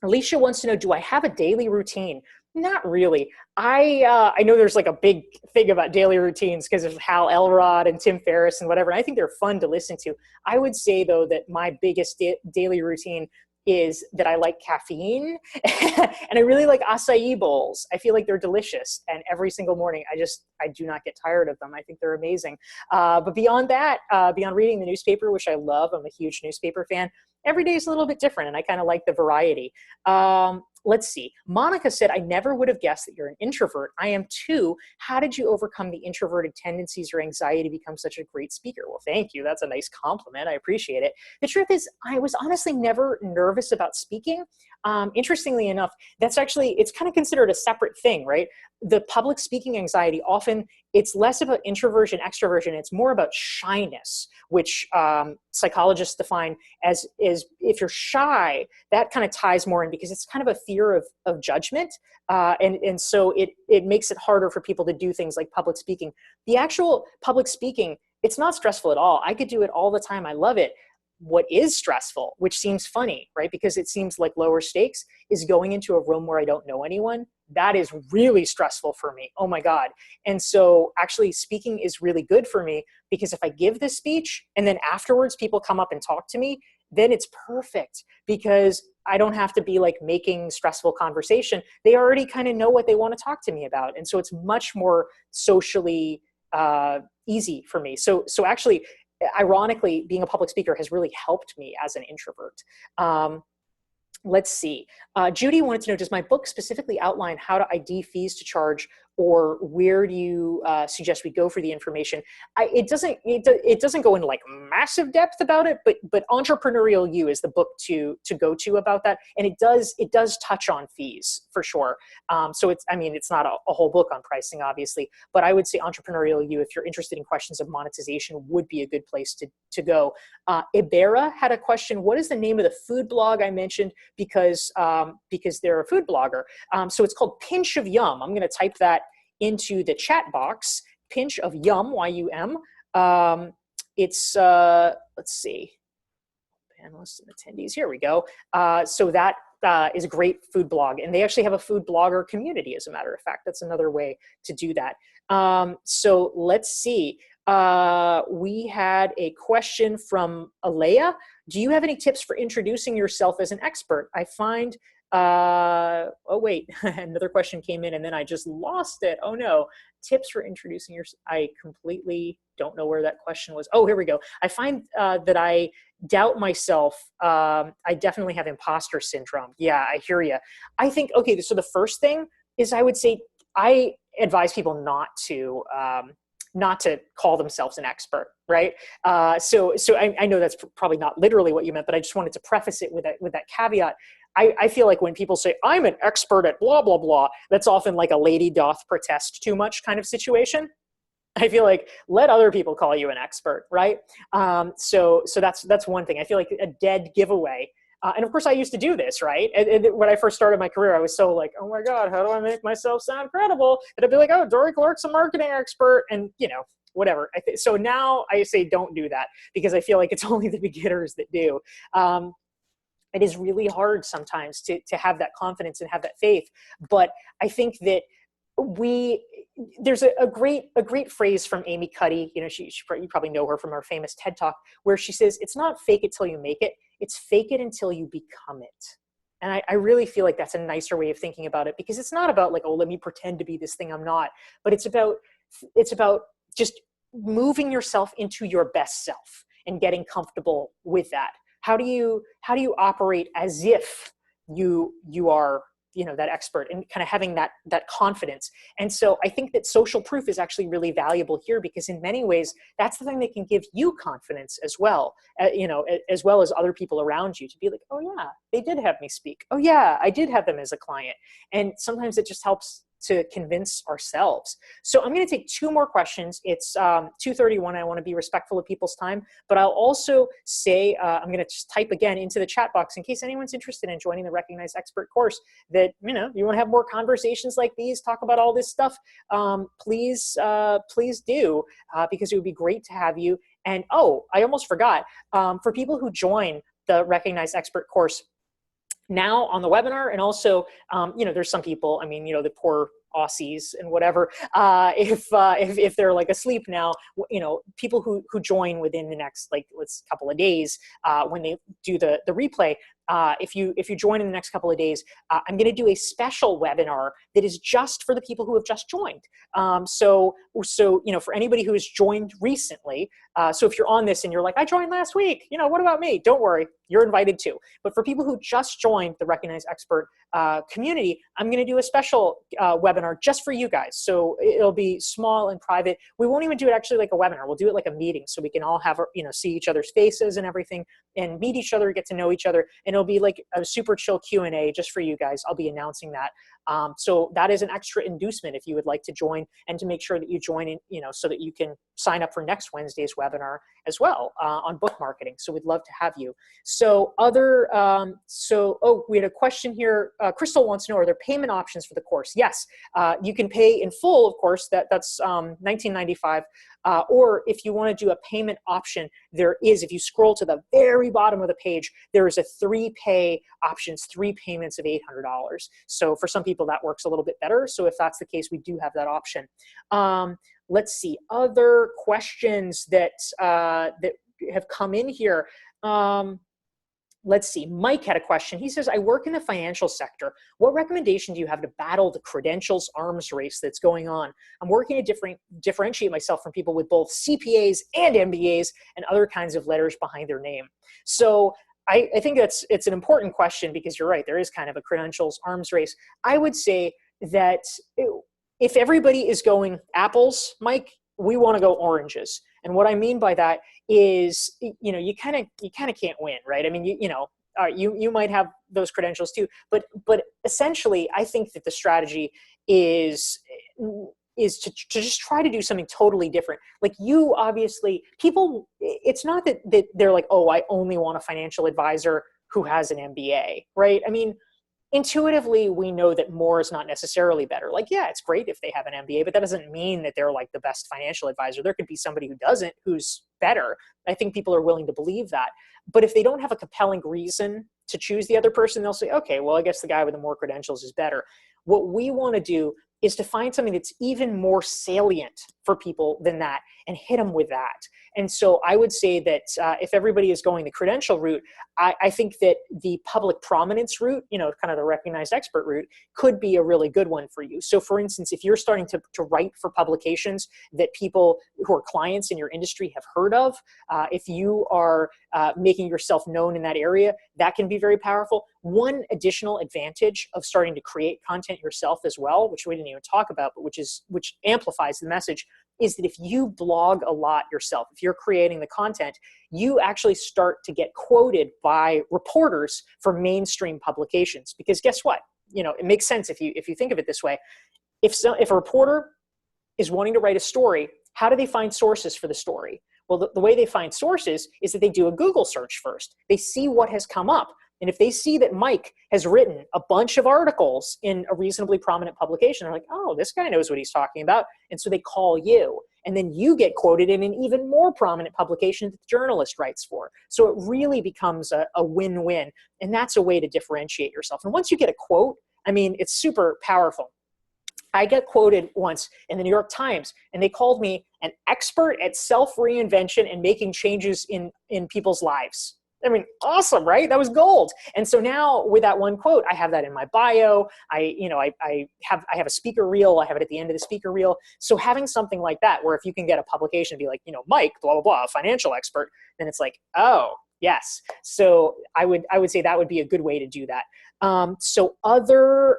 Alicia wants to know, do I have a daily routine? Not really. I know there's like a big thing about daily routines because of Hal Elrod and Tim Ferriss and whatever. And I think they're fun to listen to. I would say, though, that my biggest daily routine is that I like caffeine and I really like acai bowls. I feel like they're delicious. And every single morning, I do not get tired of them. I think they're amazing. But beyond that, beyond reading the newspaper, which I love, I'm a huge newspaper fan, every day is a little bit different, and I kind of like the variety. Let's see. Monica said, I never would have guessed that you're an introvert. I am too. How did you overcome the introverted tendencies or anxiety to become such a great speaker? Well, thank you. That's a nice compliment. I appreciate it. The truth is, I was honestly never nervous about speaking. Interestingly enough, it's kind of considered a separate thing, right? The public speaking anxiety, often it's less about introversion, extroversion. It's more about shyness, which psychologists define as if you're shy, that kind of ties more in because it's kind of a fear of judgment. And so it makes it harder for people to do things like public speaking. The actual public speaking, it's not stressful at all. I could do it all the time. I love it. What is stressful, which seems funny, right? Because it seems like lower stakes, is going into a room where I don't know anyone. That is really stressful for me. Oh my God. And so actually speaking is really good for me, because if I give this speech and then afterwards people come up and talk to me, then it's perfect, because I don't have to be like making stressful conversation. They already kind of know what they want to talk to me about. And so it's much more socially easy for me. So actually, ironically, being a public speaker has really helped me as an introvert. Let's see. Judy wanted to know, does my book specifically outline how to ID fees to charge, or where do you suggest we go for the information? It doesn't go in like massive depth about it, but Entrepreneurial You is the book to go to about that, and it does touch on fees for sure. So it's not a whole book on pricing, obviously, but I would say Entrepreneurial You, if you're interested in questions of monetization, would be a good place to go. Ibera had a question: what is the name of the food blog I mentioned? Because they're a food blogger. So it's called Pinch of Yum. I'm going to type that into the chat box. Pinch of Yum, Y-U-M. It's, let's see, panelists and attendees. Here we go. So that is a great food blog. And they actually have a food blogger community, as a matter of fact. That's another way to do that. So let's see. We had a question from Alea. Do you have any tips for introducing yourself as an expert? I find, oh wait, another question came in and then I just lost it. Oh no, tips for introducing yourself. I completely don't know where that question was. Oh, here we go. I find that I doubt myself. I definitely have imposter syndrome. Yeah, I hear you. I think, okay, so the first thing is, I would say, I advise people not to call themselves an expert, right? So I know that's probably not literally what you meant, but I just wanted to preface it with that caveat. I feel like when people say, I'm an expert at blah, blah, blah, that's often like a lady doth protest too much kind of situation. I feel like, let other people call you an expert, right? So that's one thing. I feel like a dead giveaway. And of course, I used to do this, right? And when I first started my career, I was so like, oh my God, how do I make myself sound credible? And I'd be like, oh, Dorie Clark's a marketing expert, and whatever. So now I say, don't do that, because I feel like it's only the beginners that do. It is really hard sometimes to have that confidence and have that faith. But I think that there's a great phrase from Amy Cuddy. You probably know her from her famous TED Talk, where she says, it's not fake it till you make it. It's fake it until you become it. And I really feel like that's a nicer way of thinking about it, because it's not about like, oh, let me pretend to be this thing I'm not, but it's about just moving yourself into your best self and getting comfortable with that. How do you operate as if you are that expert, and kind of having that confidence? And so I think that social proof is actually really valuable here, because in many ways that's the thing that can give you confidence as well, as well as other people around you, to be like, oh yeah, they did have me speak. Oh yeah, I did have them as a client. And sometimes it just helps to convince ourselves. So I'm going to take two more questions. It's 2:31. I want to be respectful of people's time, but I'll also say, I'm going to just type again into the chat box in case anyone's interested in joining the Recognized Expert course, that, you know, you want to have more conversations like these, talk about all this stuff, please do, because it would be great to have you. And oh, I almost forgot, for people who join the Recognized Expert course now on the webinar, and also, you know, there's some people, I mean, you know, the poor Aussies and whatever, if they're like asleep now, you know, people who join within the next, like, let's couple of days, when they do the replay, if you join in the next couple of days, I'm going to do a special webinar that is just for the people who have just joined. So you know, for anybody who has joined recently, so if you're on this and you're like, I joined last week, you know, what about me? Don't worry, you're invited too. But for people who just joined the Recognized Expert community, I'm going to do a special webinar just for you guys. So it'll be small and private. We won't even do it actually like a webinar. We'll do it like a meeting, so we can all have, you know, see each other's faces and everything, and meet each other, get to know each other. And it'll be like a super chill Q&A just for you guys. I'll be announcing that. So that is an extra inducement if you would like to join, and to make sure that you join in, you know, so that you can sign up for next Wednesday's webinar as well, on book marketing. So we'd love to have you. So oh, we had a question here. Crystal wants to know, are there payment options for the course? Yes, you can pay in full, of course, that's $19.95. Or if you want to do a payment option, there is, if you scroll to the very bottom of the page, there is a 3-pay options, 3 payments of $800. So for some people that works a little bit better. So if that's the case, we do have that option. Let's see, other questions that have come in here. Let's see, Mike had a question. He says, I work in the financial sector. What recommendation do you have to battle the credentials arms race that's going on? I'm working to differentiate myself from people with both CPAs and MBAs and other kinds of letters behind their name. So I think it's an important question, because you're right, there is kind of a credentials arms race. I would say that if everybody is going apples, Mike, we want to go oranges. And what I mean by that is, you know, you kind of can't win, right? I mean, you know, you might have those credentials too, but essentially, I think that the strategy is to just try to do something totally different. Like, you obviously, people, it's not that they're like, oh, I only want a financial advisor who has an MBA, right? I mean, intuitively, we know that more is not necessarily better. Like, yeah, it's great if they have an MBA, but that doesn't mean that they're like the best financial advisor. There could be somebody who doesn't, who's better. I think people are willing to believe that. But if they don't have a compelling reason to choose the other person, they'll say, okay, well, I guess the guy with the more credentials is better. What we want to do is to find something that's even more salient for people than that, and hit them with that. And so I would say that if everybody is going the credential route, I think that the public prominence route, you know, kind of the recognized expert route, could be a really good one for you. So for instance, if you're starting to write for publications that people who are clients in your industry have heard of, if you are making yourself known in that area, that can be very powerful. One additional advantage of starting to create content yourself as well, which we didn't even talk about, but which amplifies the message, is that if you blog a lot yourself, if you're creating the content, you actually start to get quoted by reporters for mainstream publications. Because guess what? You know, it makes sense if you think of it this way. If a reporter is wanting to write a story, how do they find sources for the story? Well, the way they find sources is that they do a Google search first. They see what has come up. And if they see that Mike has written a bunch of articles in a reasonably prominent publication, they're like, oh, this guy knows what he's talking about. And so they call you. And then you get quoted in an even more prominent publication that the journalist writes for. So it really becomes a win-win. And that's a way to differentiate yourself. And once you get a quote, I mean, it's super powerful. I got quoted once in the New York Times, and they called me an expert at self-reinvention and making changes in people's lives. I mean, awesome, right? That was gold. And so now with that one quote, I have that in my bio. I have a speaker reel. I have it at the end of the speaker reel. So having something like that, where if you can get a publication and be like, you know, Mike, blah, blah, blah, a financial expert, then it's like, oh, yes. So I would say that would be a good way to do that. So other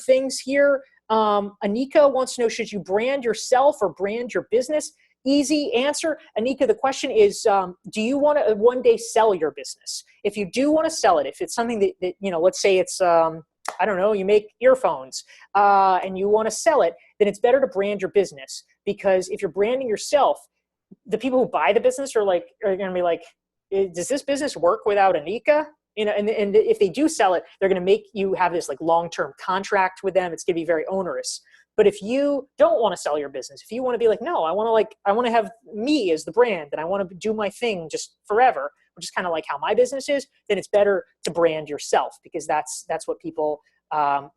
things here, Anika wants to know, should you brand yourself or brand your business? Easy answer. Anika, the question is, do you want to one day sell your business? If you do want to sell it, if it's something that you know, let's say it's, I don't know, you make earphones and you want to sell it, then it's better to brand your business, because if you're branding yourself, the people who buy the business are going to be like, does this business work without Anika? And if they do sell it, they're going to make you have this like long-term contract with them. It's going to be very onerous. But if you don't want to sell your business, if you want to be like, no, I want to have me as the brand, and I want to do my thing just forever, which is kind of like how my business is, then it's better to brand yourself, because that's what people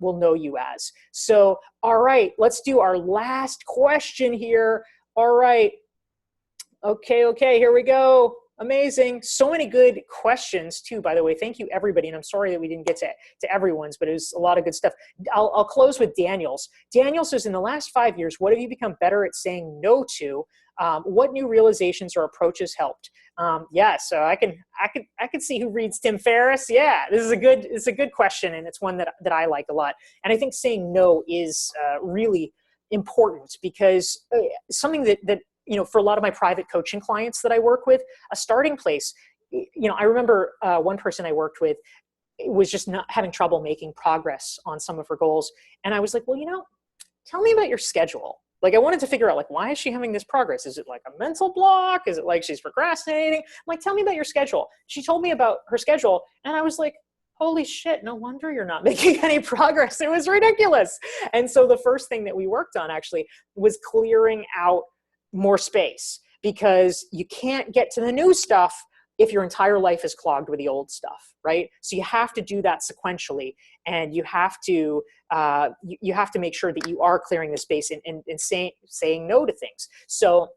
will know you as. So, all right, let's do our last question here. All right. Okay, here we go. Amazing. So many good questions too, by the way. Thank you, everybody. And I'm sorry that we didn't get to everyone's, but it was a lot of good stuff. I'll close with Daniel's. Daniel says, in the last 5 years, what have you become better at saying no to? What new realizations or approaches helped? Yeah, so I can see who reads Tim Ferriss. Yeah, it's a good question, and it's one that I like a lot. And I think saying no is really important, because something that for a lot of my private coaching clients that I work with, a starting place, I remember one person I worked with was just not having trouble making progress on some of her goals. And I was like, well, tell me about your schedule. Like, I wanted to figure out, like, why is she having this progress? Is it like a mental block? Is it like she's procrastinating? I'm like, tell me about your schedule. She told me about her schedule, and I was like, holy shit, no wonder you're not making any progress. It was ridiculous. And so the first thing that we worked on actually was clearing out more space, because you can't get to the new stuff if your entire life is clogged with the old stuff, right? So you have to do that sequentially, and you have to make sure that you are clearing the space and saying no to things. So,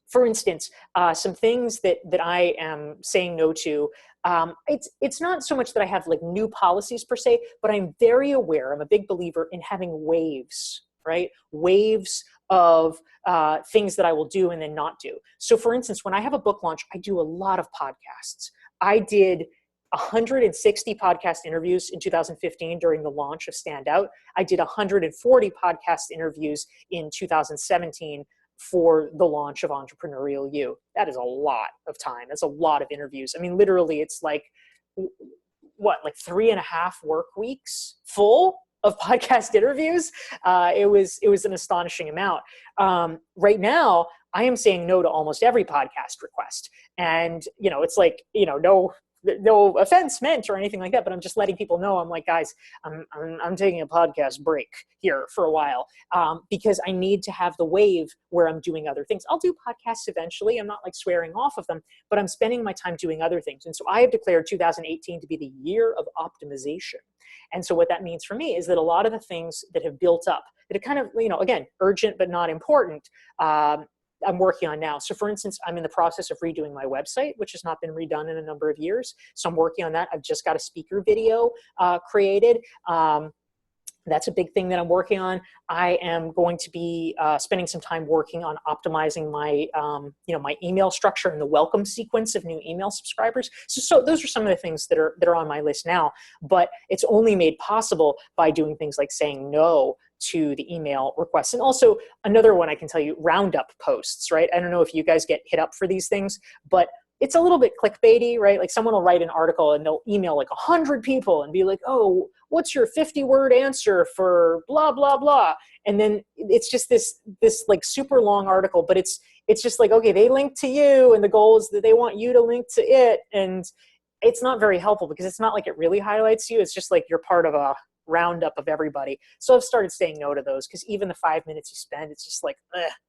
for instance, some things that I am saying no to, it's not so much that I have like new policies per se, but I'm very aware. I'm a big believer in having waves, right? Waves of things that I will do and then not do. So for instance, when I have a book launch, I do a lot of podcasts. I did 160 podcast interviews in 2015 during the launch of Stand Out. I did 140 podcast interviews in 2017 for the launch of Entrepreneurial You. That is a lot of time. That's a lot of interviews. I mean, literally, it's like, like 3.5 work weeks full of podcast interviews. It was an astonishing amount. Right now, I am saying no to almost every podcast request. And, it's like, no offense meant or anything like that, but I'm just letting people know. I'm like, guys, I'm taking a podcast break here for a while, because I need to have the wave where I'm doing other things. I'll do podcasts eventually. I'm not like swearing off of them, but I'm spending my time doing other things. And so I have declared 2018 to be the year of optimization. And so what that means for me is that a lot of the things that have built up, that are kind of, again, urgent but not important, I'm working on now. So for instance, I'm in the process of redoing my website, which has not been redone in a number of years. So I'm working on that. I've just got a speaker video created. That's a big thing that I'm working on. I am going to be spending some time working on optimizing my, my email structure and the welcome sequence of new email subscribers. So those are some of the things that are on my list now. But it's only made possible by doing things like saying no to the email requests. And also another one I can tell you, roundup posts, right? I don't know if you guys get hit up for these things, but it's a little bit clickbaity, right? Like someone will write an article and they'll email like 100 people and be like, oh, what's your 50-word answer for blah, blah, blah. And then it's just this like super long article, but it's just like, okay, they link to you and the goal is that they want you to link to it. And it's not very helpful because it's not like it really highlights you. It's just like you're part of a roundup of everybody. So I've started saying no to those because even the 5 minutes you spend, it's just like,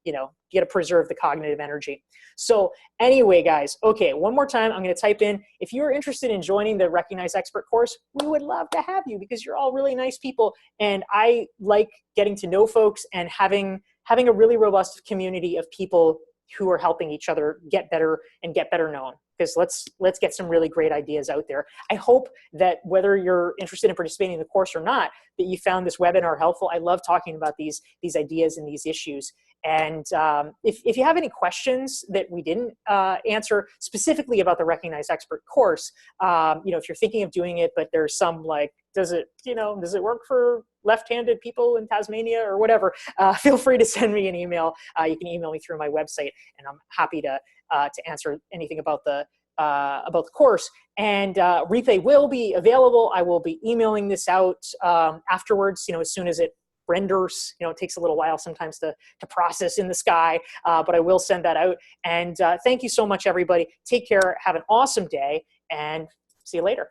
you got to preserve the cognitive energy. So anyway, guys, okay, one more time, I'm going to type in, if you're interested in joining the Recognize Expert course, we would love to have you because you're all really nice people. And I like getting to know folks and having a really robust community of people who are helping each other get better and get better known. Because let's get some really great ideas out there. I hope that whether you're interested in participating in the course or not, that you found this webinar helpful. I love talking about these ideas and these issues. And if you have any questions that we didn't answer specifically about the Recognize Expert course, if you're thinking of doing it, but there's some like, does it work for left-handed people in Tasmania or whatever, feel free to send me an email. You can email me through my website and I'm happy to answer anything about the about the course. And replay will be available. I will be emailing this out afterwards, as soon as it renders. It takes a little while sometimes to process in the sky, but I will send that out. And thank you so much, everybody. Take care. Have an awesome day, and see you later.